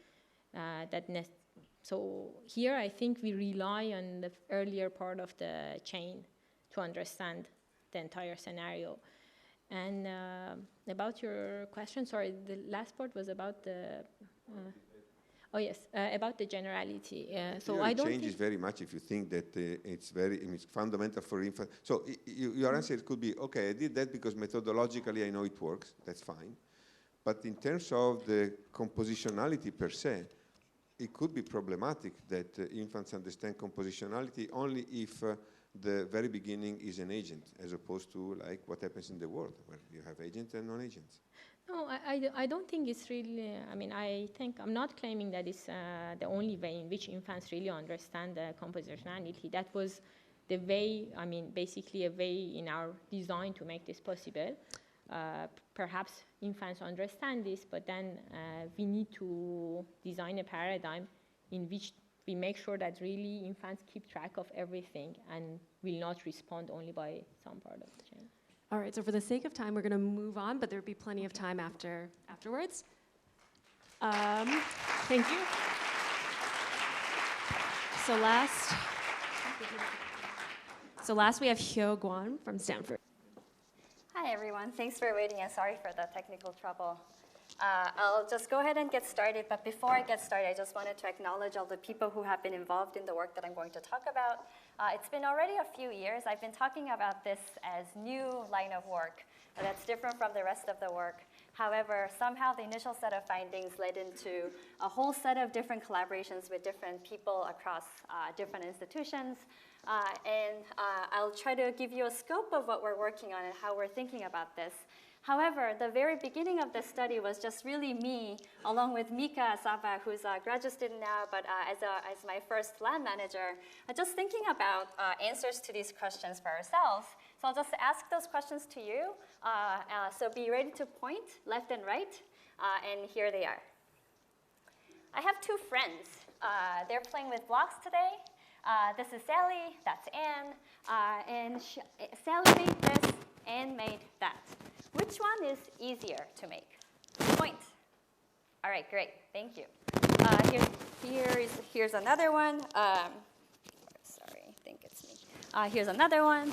So here I think we rely on the earlier part of the chain to understand the entire scenario. And about your question, sorry, the last part was about the... about the generality. So I don't changes very much if you think that it's fundamental for infants. So your answer could be, okay, I did that because methodologically I know it works. That's fine. But in terms of the compositionality per se, it could be problematic that infants understand compositionality only if the very beginning is an agent, as opposed to like what happens in the world, where you have agents and non-agents. No, I don't think it's really, I think I'm not claiming that it's the only way in which infants really understand the compositionality. That was the way, basically a way in our design to make this possible. Perhaps infants understand this, but then we need to design a paradigm in which we make sure that really infants keep track of everything and will not respond only by some part of the chain. All right, so for the sake of time, we're going to move on, but there'll be plenty of time afterwards. Thank you. So last we have Hyowon Gweon from Stanford. Hi, everyone. Thanks for waiting, and sorry for the technical trouble. I'll just go ahead and get started, but before I get started, I just wanted to acknowledge all the people who have been involved in the work that I'm going to talk about. It's been already a few years. I've been talking about this as new line of work that's different from the rest of the work. However, somehow the initial set of findings led into a whole set of different collaborations with different people across different institutions. I'll try to give you a scope of what we're working on and how we're thinking about this. However, the very beginning of this study was just really me, along with Mika Saba, who's a graduate student now, but as my first lab manager, just thinking about answers to these questions for ourselves. So I'll just ask those questions to you. So be ready to point left and right, and here they are. I have two friends. They're playing with blocks today. This is Sally, that's Anne, and Sally made this, Anne made that. Which one is easier to make? Point. All right, great, thank you. Here's another one. Sorry, I think it's me. Here's another one.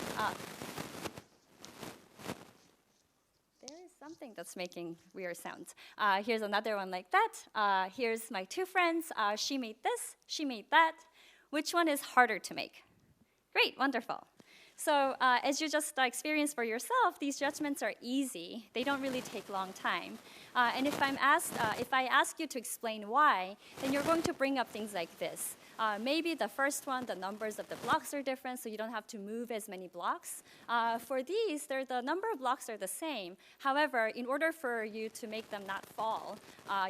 There is something that's making weird sounds. Here's another one like that. Here's my two friends. She made this, she made that. Which one is harder to make? Great, wonderful. So as you just experienced for yourself, these judgments are easy. They don't really take long time. And if I ask you to explain why, then you're going to bring up things like this. Maybe the first one, the numbers of the blocks are different, so you don't have to move as many blocks. For these, the number of blocks are the same. However, in order for you to make them not fall,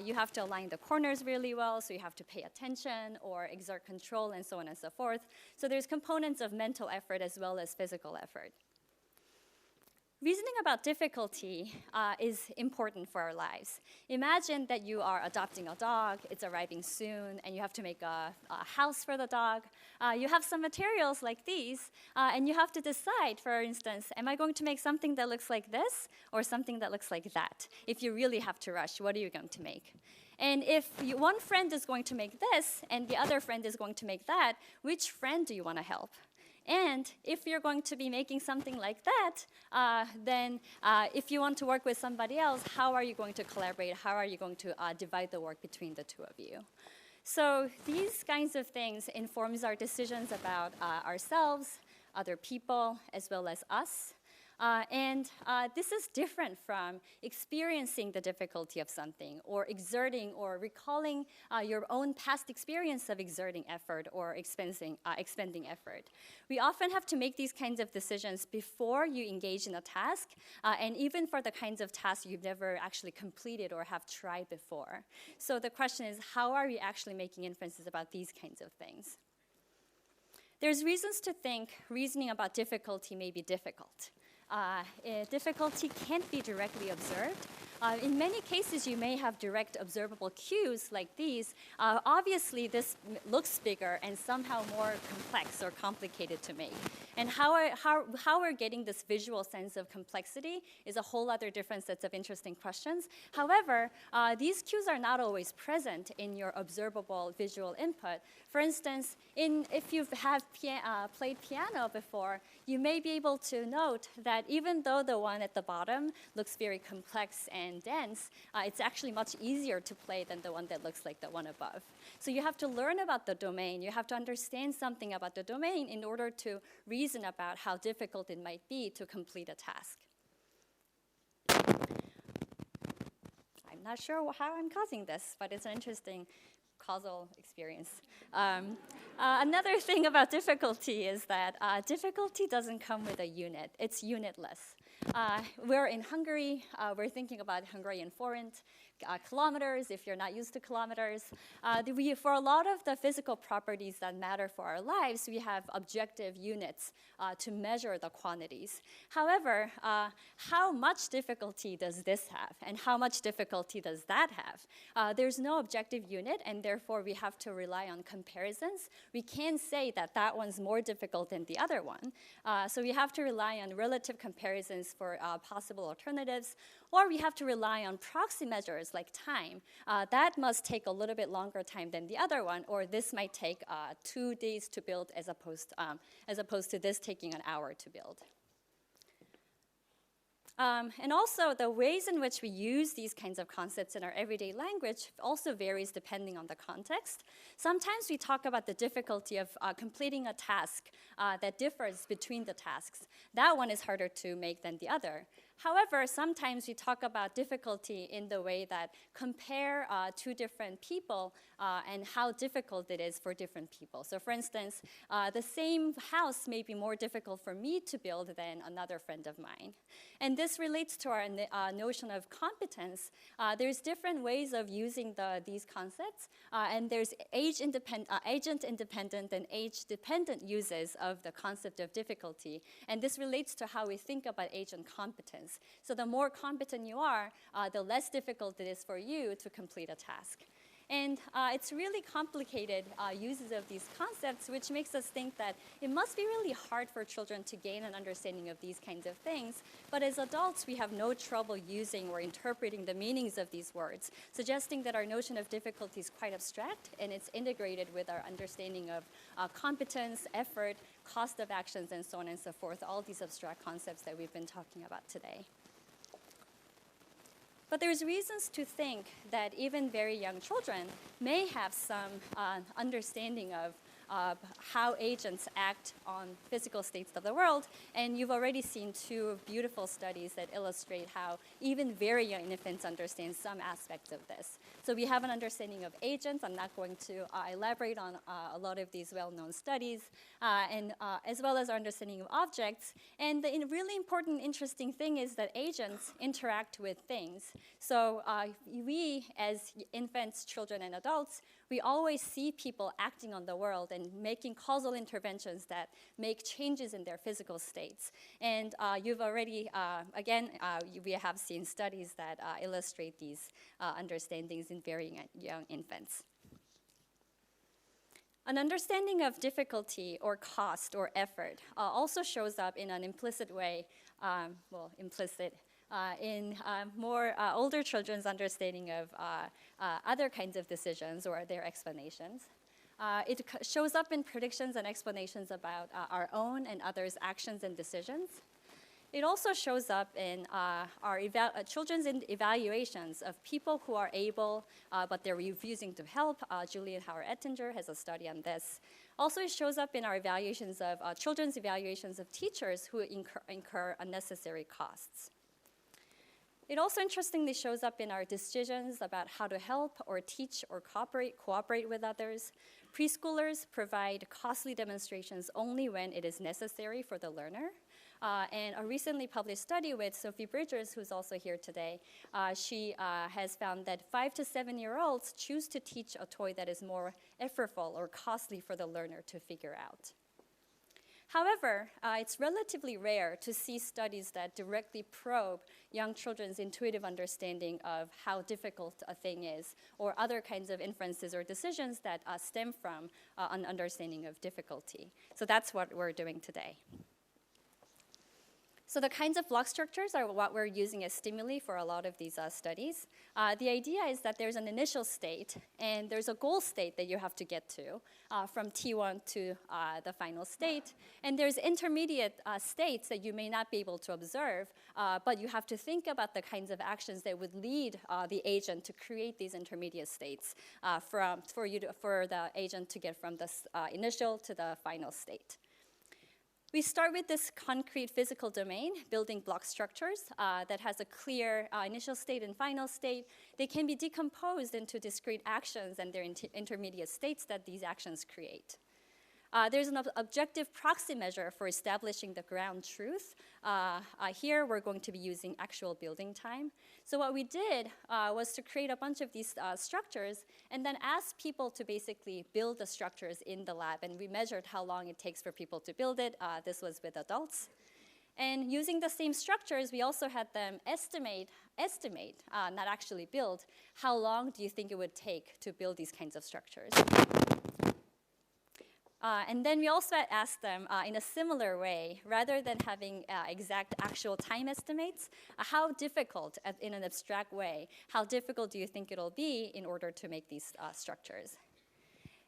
you have to align the corners really well, so you have to pay attention or exert control and so on and so forth. So there's components of mental effort as well as physical effort. Reasoning about difficulty is important for our lives. Imagine that you are adopting a dog, it's arriving soon, and you have to make a house for the dog. You have some materials like these, and you have to decide, for instance, am I going to make something that looks like this or something that looks like that? If you really have to rush, what are you going to make? And if one friend is going to make this and the other friend is going to make that, which friend do you want to help? And if you're going to be making something like that, then if you want to work with somebody else, how are you going to collaborate? How are you going to divide the work between the two of you? So these kinds of things informs our decisions about ourselves, other people, as well as us. This is different from experiencing the difficulty of something or exerting or recalling your own past experience of exerting effort or expending effort. We often have to make these kinds of decisions before you engage in a task, and even for the kinds of tasks you've never actually completed or have tried before. So the question is, how are we actually making inferences about these kinds of things? There's reasons to think reasoning about difficulty may be difficult. Difficulty can't be directly observed. In many cases, you may have direct observable cues like these. Obviously, this looks bigger and somehow more complex or complicated to make. And how we're getting this visual sense of complexity is a whole other different set of interesting questions. However, these cues are not always present in your observable visual input. For instance, if you have played piano before, you may be able to note that even though the one at the bottom looks very complex and dense, it's actually much easier to play than the one that looks like the one above. So you have to learn about the domain. You have to understand something about the domain in order to reason about how difficult it might be to complete a task. I'm not sure how I'm causing this, but it's an interesting causal experience. Another thing about difficulty is that difficulty doesn't come with a unit. It's unitless. We're in Hungary. We're thinking about Hungarian forint, kilometers, if you're not used to kilometers. For a lot of the physical properties that matter for our lives, we have objective units to measure the quantities. However, how much difficulty does this have, and how much difficulty does that have? There's no objective unit, and therefore we have to rely on comparisons. We can't say that that one's more difficult than the other one. So we have to rely on relative comparisons for possible alternatives, or we have to rely on proxy measures like time. That must take a little bit longer time than the other one, or this might take 2 days to build as opposed to this taking an hour to build. And also, the ways in which we use these kinds of concepts in our everyday language also varies depending on the context. Sometimes we talk about the difficulty of completing a task that differs between the tasks. That one is harder to make than the other. However, sometimes we talk about difficulty in the way that compare two different people and how difficult it is for different people. So for instance, the same house may be more difficult for me to build than another friend of mine. And this relates to our notion of competence. There's different ways of using these concepts, and there's agent-independent and age-dependent uses of the concept of difficulty. And this relates to how we think about agent competence. So the more competent you are, the less difficult it is for you to complete a task. And it's really complicated uses of these concepts, which makes us think that it must be really hard for children to gain an understanding of these kinds of things. But as adults, we have no trouble using or interpreting the meanings of these words, suggesting that our notion of difficulty is quite abstract, and it's integrated with our understanding of competence, effort, cost of actions, and so on and so forth, all these abstract concepts that we've been talking about today. But there's reasons to think that even very young children may have some understanding of how agents act on physical states of the world. And you've already seen two beautiful studies that illustrate how even very young infants understand some aspects of this. So we have an understanding of agents. I'm not going to elaborate on a lot of these well-known studies, and as well as our understanding of objects. And the really important, interesting thing is that agents interact with things. So we, as infants, children, and adults, we always see people acting on the world and making causal interventions that make changes in their physical states. And you've already, we have seen studies that illustrate these understandings in very young infants. An understanding of difficulty or cost or effort also shows up in an implicit way, in more older children's understanding of other kinds of decisions or their explanations. It shows up in predictions and explanations about our own and others' actions and decisions. It also shows up in our children's evaluations of people who are able, but they're refusing to help. Julian Howard-Ettinger has a study on this. Also, it shows up in our evaluations of children's evaluations of teachers who incur unnecessary costs. It also interestingly shows up in our decisions about how to help or teach or cooperate with others. Preschoolers provide costly demonstrations only when it is necessary for the learner. And a recently published study with Sophie Bridgers, who's also here today, she has found that 5 to 7-year-olds choose to teach a toy that is more effortful or costly for the learner to figure out. However, it's relatively rare to see studies that directly probe young children's intuitive understanding of how difficult a thing is, or other kinds of inferences or decisions that stem from an understanding of difficulty. So that's what we're doing today. So the kinds of block structures are what we're using as stimuli for a lot of these studies. The idea is that there's an initial state, and there's a goal state that you have to get to from T1 to the final state. And there's intermediate states that you may not be able to observe, but you have to think about the kinds of actions that would lead the agent to create these intermediate states for the agent to get from the initial to the final state. We start with this concrete physical domain, building block structures that has a clear initial state and final state. They can be decomposed into discrete actions and their intermediate states that these actions create. There's an objective proxy measure for establishing the ground truth. Here, we're going to be using actual building time. So what we did was to create a bunch of these structures and then ask people to basically build the structures in the lab. And we measured how long it takes for people to build it. This was with adults. And using the same structures, we also had them estimate, not actually build, how long do you think it would take to build these kinds of structures? And then we also asked them in a similar way, rather than having exact actual time estimates, how difficult, in an abstract way, how difficult do you think it'll be in order to make these structures?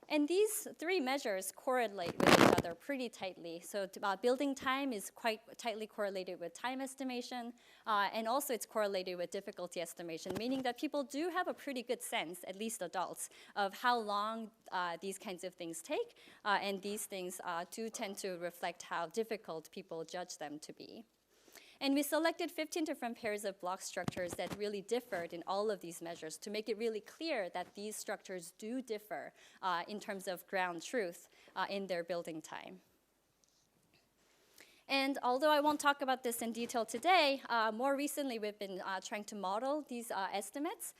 And these three measures correlate with each other pretty tightly. So building time is quite tightly correlated with time estimation, and also it's correlated with difficulty estimation, meaning that people do have a pretty good sense, at least adults, of how long these kinds of things take, and these things do tend to reflect how difficult people judge them to be. And we selected 15 different pairs of block structures that really differed in all of these measures to make it really clear that these structures do differ in terms of ground truth in their building time. And although I won't talk about this in detail today, more recently we've been trying to model these estimates.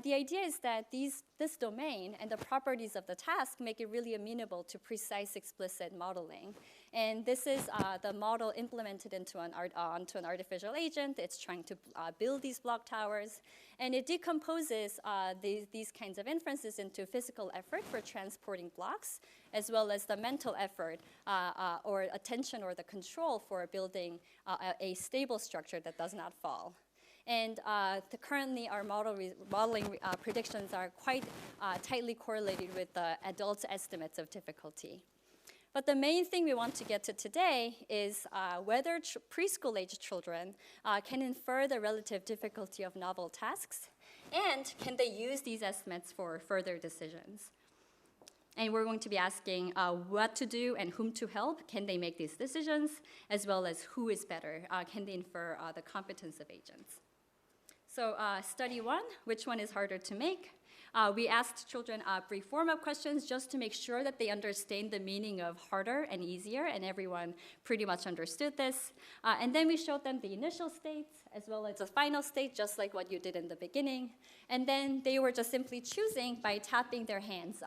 The idea is that this domain and the properties of the task make it really amenable to precise, explicit modeling. And this is the model implemented onto an artificial agent. It's trying to build these block towers. And it decomposes these kinds of inferences into physical effort for transporting blocks, as well as the mental effort or attention or the control for building a stable structure that does not fall. And currently, our modeling predictions are quite tightly correlated with the adults' estimates of difficulty. But the main thing we want to get to today is whether preschool-age children can infer the relative difficulty of novel tasks, and can they use these estimates for further decisions. And we're going to be asking what to do and whom to help. Can they make these decisions, as well as who is better? Can they infer the competence of agents? So study one, which one is harder to make? We asked children a brief form-up questions just to make sure that they understand the meaning of harder and easier, and everyone pretty much understood this. And then we showed them the initial states as well as the final state, just like what you did in the beginning. And then they were just simply choosing by tapping their hands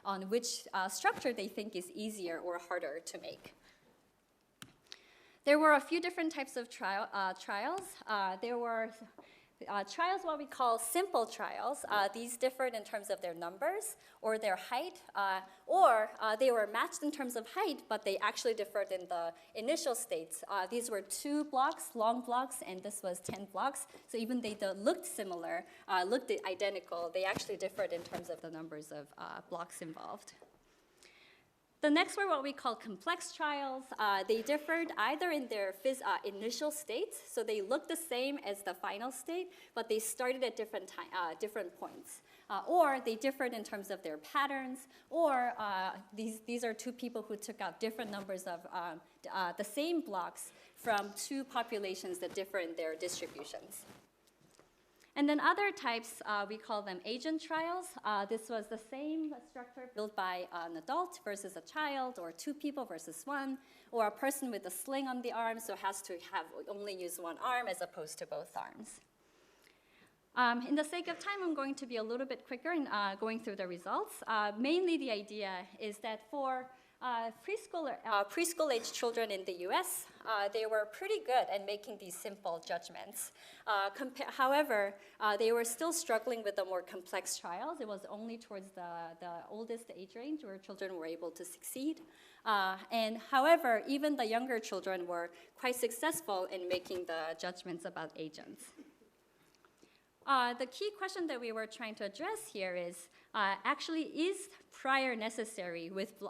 on which structure they think is easier or harder to make. There were a few different types of trials. There were trials, what we call simple trials. These differed in terms of their numbers or their height, or they were matched in terms of height, but they actually differed in the initial states. These were 2 blocks, long blocks, and this was 10 blocks. So even they looked similar, looked identical, they actually differed in terms of the numbers of blocks involved. The next were what we call complex trials. They differed either in their initial states, so they looked the same as the final state, but they started at different points. Or they differed in terms of their patterns, or these are 2 people who took out different numbers of the same blocks from 2 populations that differ in their distributions. And then other types, we call them agent trials. This was the same structure built by an adult versus a child, or 2 people versus 1, or a person with a sling on the arm, so has to only use 1 arm as opposed to both arms. In the sake of time, I'm going to be a little bit quicker in going through the results. Mainly the idea is that for preschool-age children in the US, they were pretty good at making these simple judgments. However, they were still struggling with the more complex trials. It was only towards the oldest age range where children were able to succeed. And however, even the younger children were quite successful in making the judgments about agents. The key question that we were trying to address here is, actually, is prior necessary with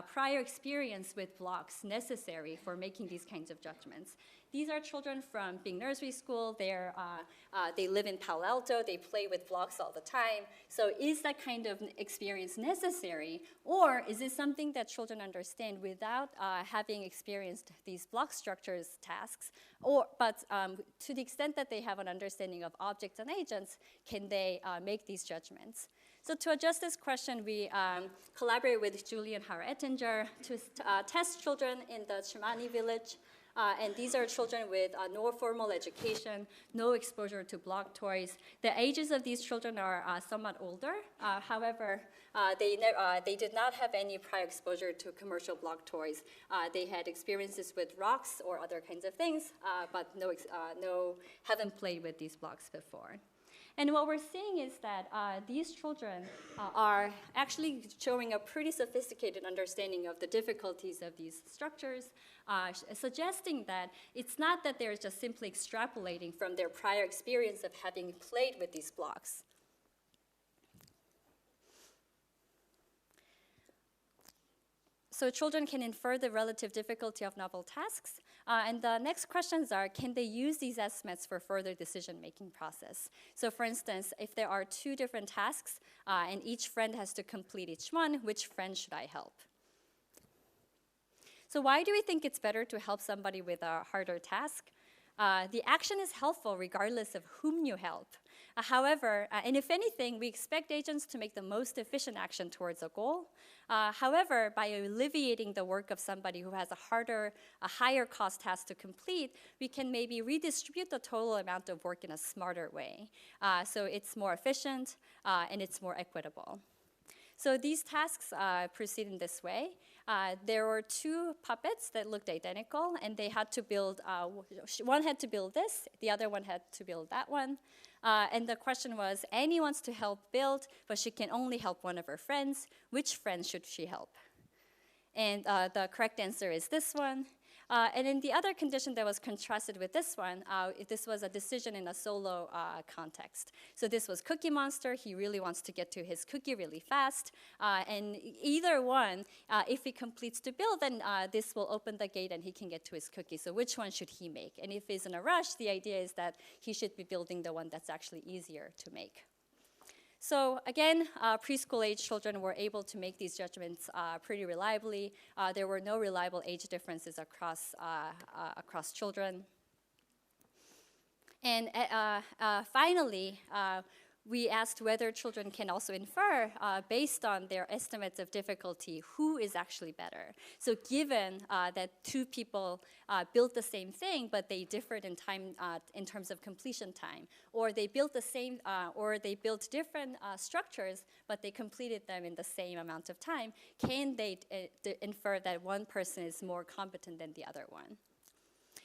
prior experience with blocks necessary for making these kinds of judgments? These are children from big nursery school. They live in Palo Alto. They play with blocks all the time. So is that kind of experience necessary? Or is it something that children understand without having experienced these block structures tasks? But to the extent that they have an understanding of objects and agents, can they make these judgments? So to address this question, we collaborated with Julie and Hara Ettinger to test children in the Chimani village. And these are children with no formal education, no exposure to block toys. The ages of these children are somewhat older. However, they did not have any prior exposure to commercial block toys. They had experiences with rocks or other kinds of things, but haven't played with these blocks before. And what we're seeing is that these children are actually showing a pretty sophisticated understanding of the difficulties of these structures, suggesting that it's not that they're just simply extrapolating from their prior experience of having played with these blocks. So children can infer the relative difficulty of novel tasks. And the next questions are, can they use these estimates for further decision-making process? So for instance, if there are 2 different tasks and each friend has to complete each one, which friend should I help? So why do we think it's better to help somebody with a harder task? The action is helpful regardless of whom you help. However, and if anything, we expect agents to make the most efficient action towards a goal. However, by alleviating the work of somebody who has a higher cost task to complete, we can maybe redistribute the total amount of work in a smarter way. So it's more efficient and it's more equitable. So these tasks proceed in this way. There were 2 puppets that looked identical, and they had to build, one had to build this, the other one had to build that one. And the question was, Annie wants to help build, but she can only help one of her friends. Which friend should she help? And the correct answer is this one. And in the other condition that was contrasted with this one, this was a decision in a solo context. So this was Cookie Monster. He really wants to get to his cookie really fast. And either one, if he completes to build, then this will open the gate and he can get to his cookie. So which one should he make? And if he's in a rush, the idea is that he should be building the one that's actually easier to make. So again, preschool-age children were able to make these judgments pretty reliably. There were no reliable age differences across children. And finally, we asked whether children can also infer, based on their estimates of difficulty, who is actually better. So given that 2 people built the same thing, but they differed in time in terms of completion time, or they built the same, or they built different structures, but they completed them in the same amount of time, can they infer that one person is more competent than the other one?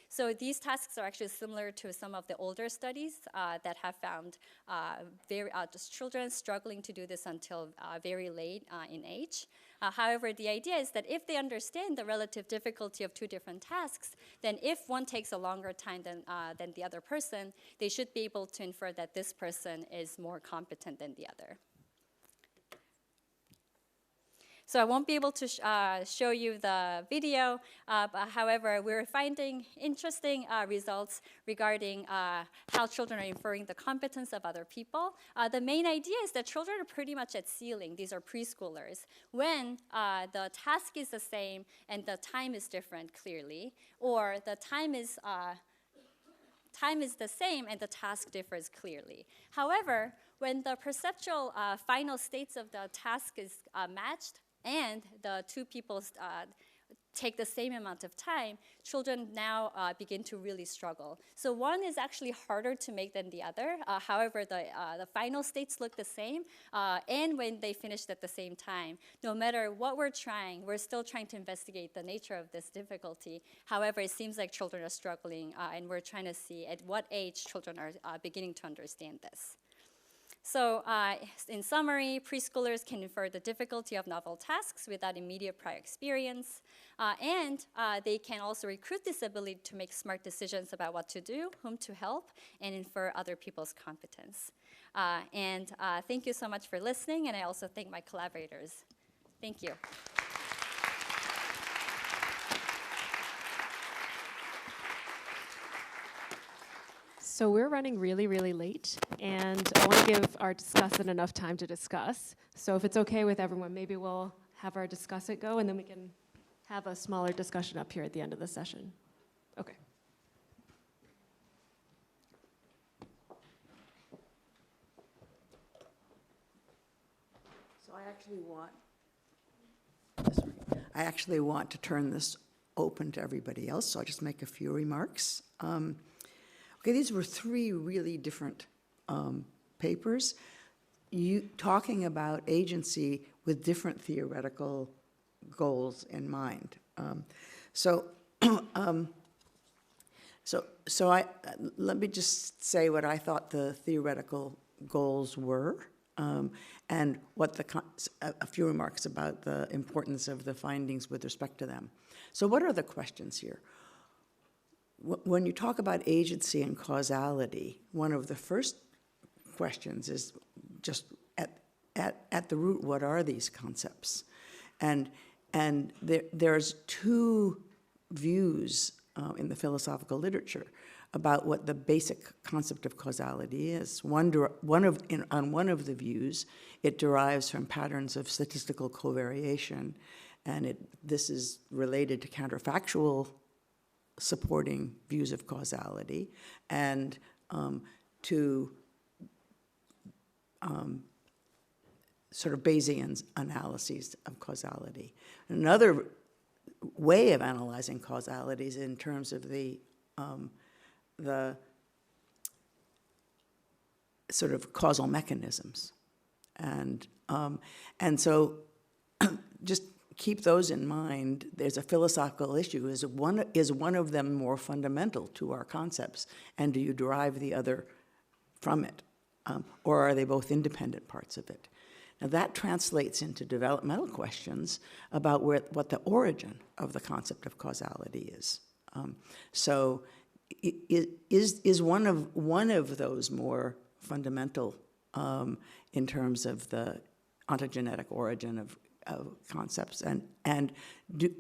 So these tasks are actually similar to some of the older studies that have found just children struggling to do this until very late in age. However, the idea is that if they understand the relative difficulty of 2 different tasks, then if one takes a longer time than the other person, they should be able to infer that this person is more competent than the other. So I won't be able to show you the video, but however, we're finding interesting results regarding how children are inferring the competence of other people. The main idea is that children are pretty much at ceiling. These are preschoolers. When the task is the same and the time is different, clearly, or the time is the same and the task differs clearly. However, when the perceptual final states of the task is matched, and the 2 people take the same amount of time, children now begin to really struggle. So one is actually harder to make than the other. However, the final states look the same, and when they finished at the same time, no matter what we're still trying to investigate the nature of this difficulty. However, it seems like children are struggling, and we're trying to see at what age children are beginning to understand this. So in summary, preschoolers can infer the difficulty of novel tasks without immediate prior experience. And they can also recruit this ability to make smart decisions about what to do, whom to help, and infer other people's competence. And thank you so much for listening, and I also thank my collaborators. Thank you. So we're running really, really late, and I want to give our discussant enough time to discuss. So if it's okay with everyone, maybe we'll have our discussant go, and then we can have a smaller discussion up here at the end of the session. Okay. So I actually want to turn this open to everybody else, so I'll just make a few remarks. Okay, these were 3 really different papers, talking about agency with different theoretical goals in mind. Let me just say what I thought the theoretical goals were, and what a few remarks about the importance of the findings with respect to them. So what are the questions here? When you talk about agency and causality, one of the first questions is just at the root, what are these concepts? And there's two views in the philosophical literature about what the basic concept of causality is. On one of the views, it derives from patterns of statistical covariation, and this is related to counterfactual supporting views of causality, and to sort of Bayesian analyses of causality. Another way of analyzing causality is in terms of the sort of causal mechanisms, and so just keep those in mind. There's a philosophical issue: is one of them more fundamental to our concepts, and do you derive the other from it, or are they both independent parts of it? Now that translates into developmental questions about what the origin of the concept of causality is. So is one of those more fundamental in terms of the ontogenetic origin of concepts,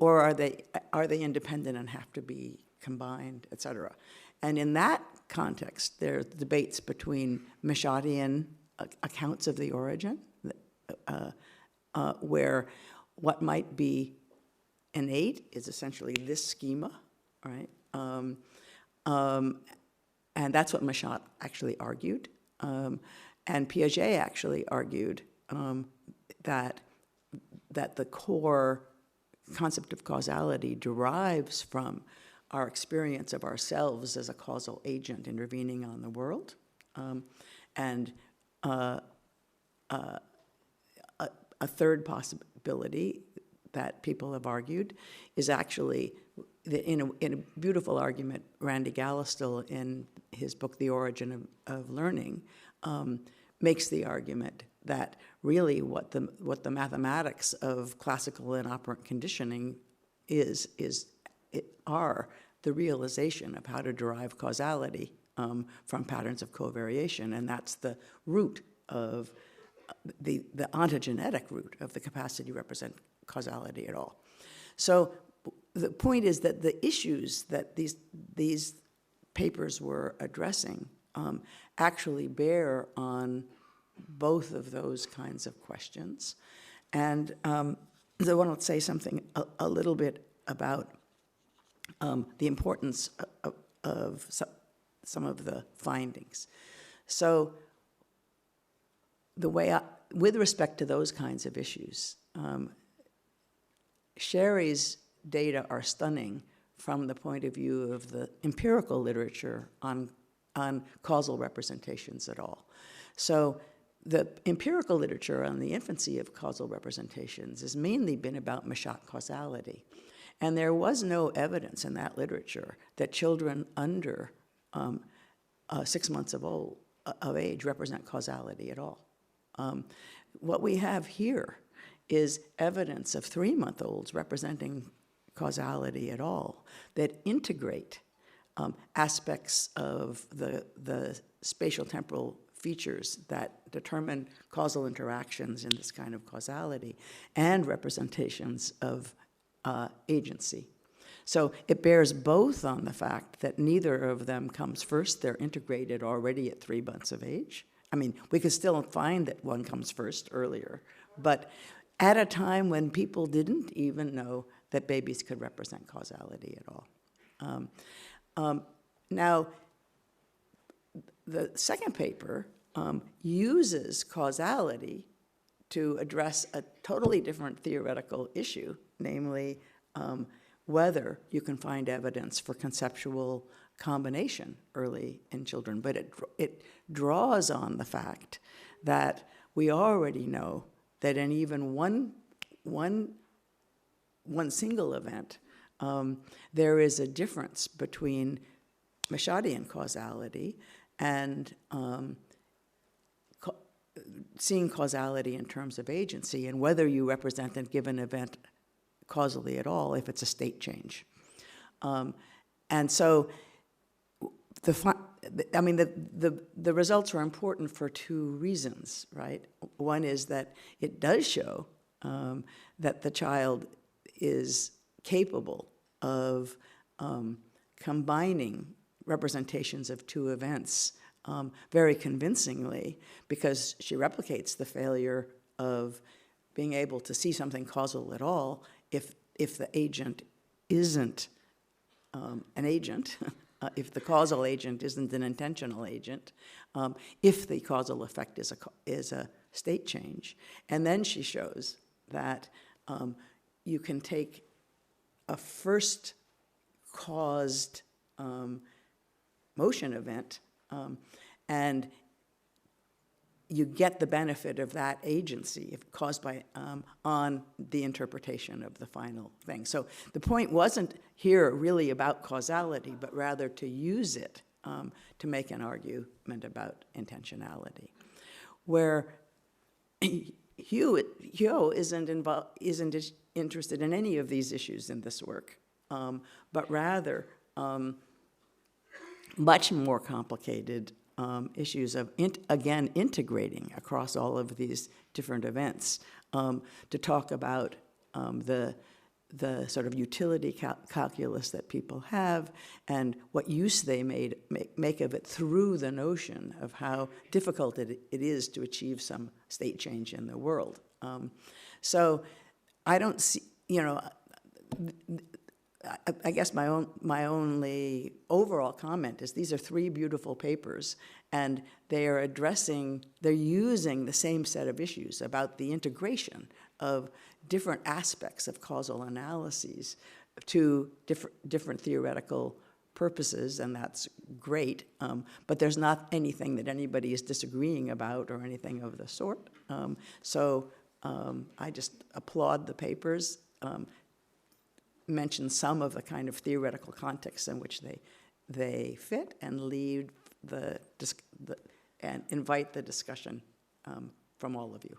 or are they independent and have to be combined, et cetera? And in that context, there are debates between Machadian accounts of the origin, where what might be innate is essentially this schema, right? And that's what Machat actually argued. And Piaget actually argued that the core concept of causality derives from our experience of ourselves as a causal agent intervening on the world. And a third possibility that people have argued is actually, in a beautiful argument, Randy Gallistel, in his book The Origin of Learning, makes the argument that really what the mathematics of classical and operant conditioning are the realization of how to derive causality from patterns of covariation, and that's the root of the ontogenetic root of the capacity to represent causality at all. So the point is that the issues that these papers were addressing actually bear on both of those kinds of questions. And I want to say something a little bit about the importance of some of the findings. So the way with respect to those kinds of issues, Shari's data are stunning from the point of view of the empirical literature on causal representations at all. So the empirical literature on the infancy of causal representations has mainly been about Machat causality. And there was no evidence in that literature that children under 6 months of age represent causality at all. What we have here is evidence of 3-month-olds representing causality at all that integrate aspects of the spatial temporal features that determine causal interactions in this kind of causality and representations of agency. So it bears both on the fact that neither of them comes first. They're integrated already at 3 months of age. I mean, we could still find that one comes first earlier, but at a time when people didn't even know that babies could represent causality at all. Now, the second paper uses causality to address a totally different theoretical issue, namely whether you can find evidence for conceptual combination early in children. But it draws on the fact that we already know that in even one single event, there is a difference between Machadian causality and seeing causality in terms of agency, and whether you represent a given event causally at all if it's a state change. And so the results are important for two reasons, right? One is that it does show that the child is capable of combining representations of two events very convincingly, because she replicates the failure of being able to see something causal at all if the agent isn't an agent, if the causal agent isn't an intentional agent, if the causal effect is a state change. And then she shows that you can take a first caused motion event and you get the benefit of that agency if caused by on the interpretation of the final thing. So the point wasn't here really about causality, but rather to use it to make an argument about intentionality. Where Hyowon isn't interested in any of these issues in this work, but rather much more complicated issues of, again, integrating across all of these different events to talk about the sort of utility calculus that people have and what use they make of it through the notion of how difficult it is to achieve some state change in the world. So I don't see, I guess my only overall comment is these are three beautiful papers, and they're using the same set of issues about the integration of different aspects of causal analyses to different theoretical purposes, and that's great. But there's not anything that anybody is disagreeing about or anything of the sort. So I just applaud the papers. Mention some of the kind of theoretical contexts in which they fit, and lead and invite the discussion from all of you.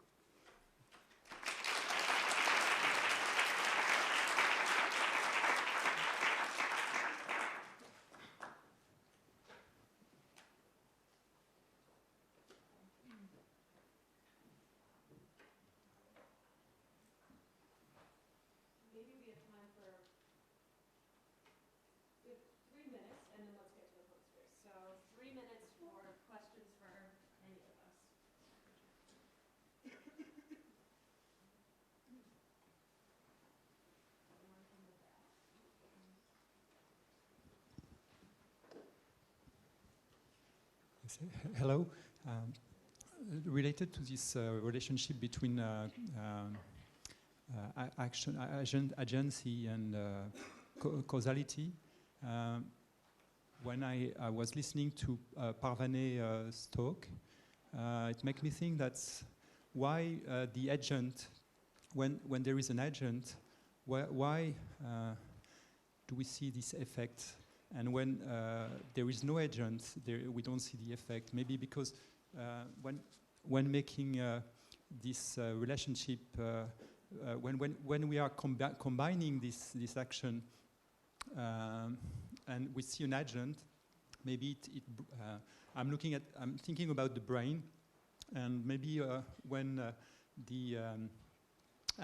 Hello. Related to this relationship between agency and causality, when I was listening to Parvaneh's talk, it makes me think that's why the agent, when there is an agent, why do we see this effect? And when there is no agent, we don't see the effect. Maybe because when making this relationship, when we are combining this action, and we see an agent, maybe I'm thinking about the brain, and maybe when the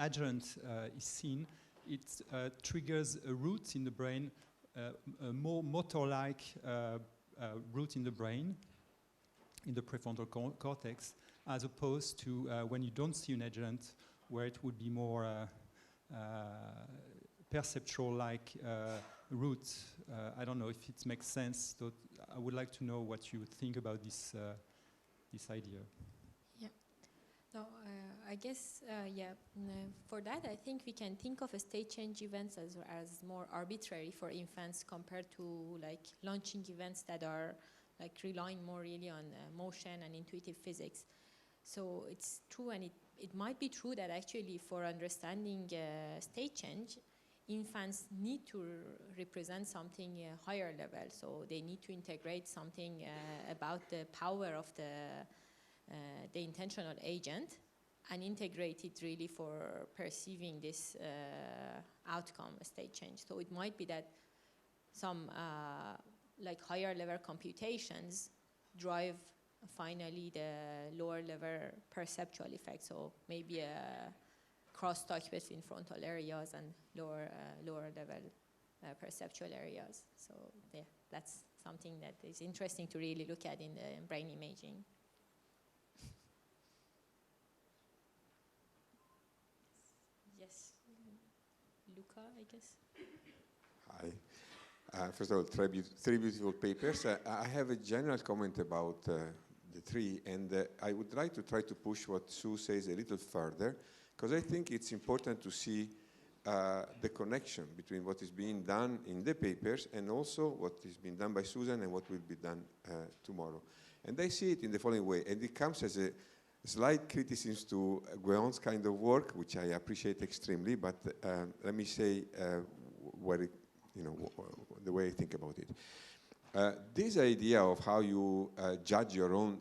agent is seen, it triggers a route in the brain. A more motor-like route in the brain, in the prefrontal cortex, as opposed to when you don't see an agent, where it would be more perceptual-like route. I don't know if it makes sense. So I would like to know what you think about this idea. Yeah. No, I guess, yeah, for that, I think we can think of a state change events as more arbitrary for infants compared to like launching events that are like relying more really on motion and intuitive physics. So it's true, and it might be true that actually for understanding state change, infants need to represent something higher level. So they need to integrate something about the power of the intentional agent, and integrate it really for perceiving this outcome, state change. So it might be that some like higher level computations drive finally the lower level perceptual effect. So maybe crosstalk between frontal areas and lower level perceptual areas. So yeah, that's something that is interesting to really look at in the brain imaging. Yes, Luca, I guess. Hi. First of all, three beautiful papers. I have a general comment about the three, and I would like to try to push what Sue says a little further, because I think it's important to see the connection between what is being done in the papers and also what is being done by Susan and what will be done tomorrow. And I see it in the following way, and it comes as a slight criticism to Gweon's kind of work, which I appreciate extremely, but let me say the way I think about it. This idea of how you judge your own,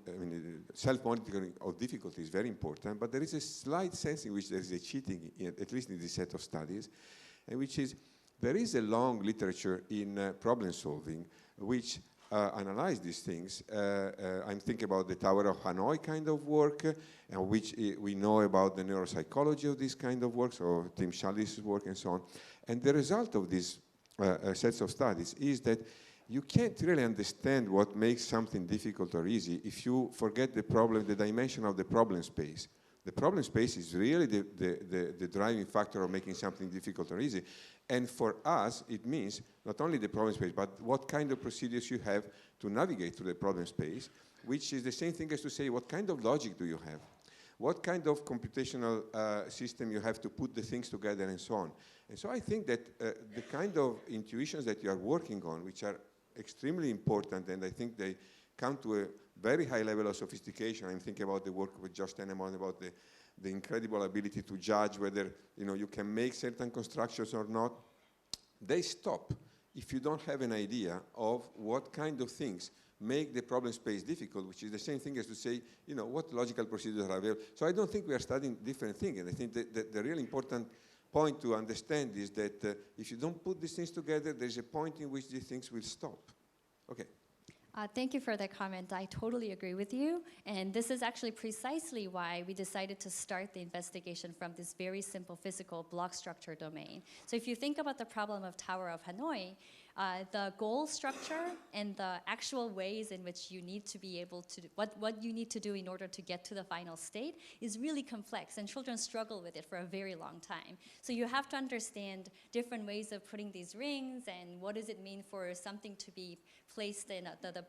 self-monitoring of difficulty is very important, but there is a slight sense in which there is a cheating, at least in this set of studies, and which is there is a long literature in problem solving which analyze these things. I'm thinking about the Tower of Hanoi kind of work, which we know about the neuropsychology of this kind of work, so Tim Shallis' work and so on. And the result of these sets of studies is that you can't really understand what makes something difficult or easy if you forget the problem, the dimension of the problem space. The problem space is really the driving factor of making something difficult or easy. And for us, it means not only the problem space, but what kind of procedures you have to navigate through the problem space, which is the same thing as to say, what kind of logic do you have? What kind of computational system you have to put the things together and so on. And so I think that the kind of intuitions that you are working on, which are extremely important, and I think they come to a very high level of sophistication. I'm thinking about the work with Josh Tenemon about the incredible ability to judge whether you can make certain constructions or not. They stop if you don't have an idea of what kind of things make the problem space difficult, which is the same thing as to say, what logical procedures are available. So I don't think we are studying different things, and I think that the really important point to understand is that if you don't put these things together, there's a point in which these things will stop. Okay. Thank you for that comment. I totally agree with you. And this is actually precisely why we decided to start the investigation from this very simple physical block structure domain. So if you think about the problem of Tower of Hanoi, the goal structure and the actual ways in which you need to be able to, what you need to do in order to get to the final state is really complex, and children struggle with it for a very long time. So you have to understand different ways of putting these rings, and what does it mean for something to be placed in the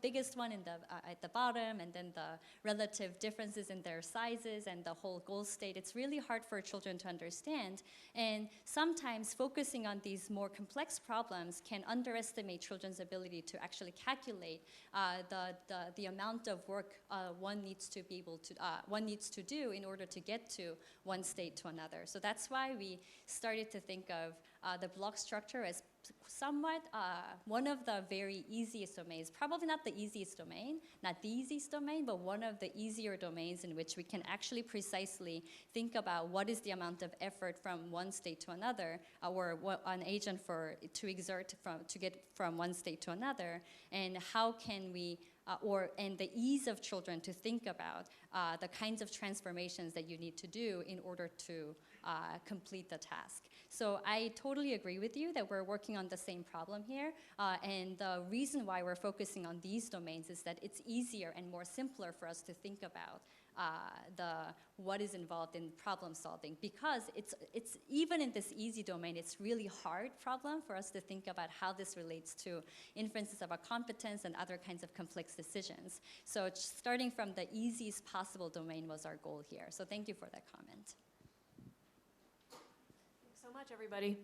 biggest one at the bottom, and then the relative differences in their sizes and the whole goal state. It's really hard for children to understand, and sometimes focusing on these more complex problems can underestimate children's ability to actually calculate the amount of work one needs to do in order to get to one state to another. So that's why we started to think of the block structure as somewhat one of the very easiest domains, probably not the easiest domain, not the easiest domain, but one of the easier domains in which we can actually precisely think about what is the amount of effort from one state to another, or what an agent to exert to get from one state to another, and how can we and the ease of children to think about the kinds of transformations that you need to do in order to complete the task. So I totally agree with you that we're working on the same problem here, and the reason why we're focusing on these domains is that it's easier and more simpler for us to think about what is involved in problem solving, because it's even in this easy domain, it's really hard problem for us to think about how this relates to inferences about competence and other kinds of complex decisions. So starting from the easiest possible domain was our goal here. So thank you for that comment. Thanks so much, everybody.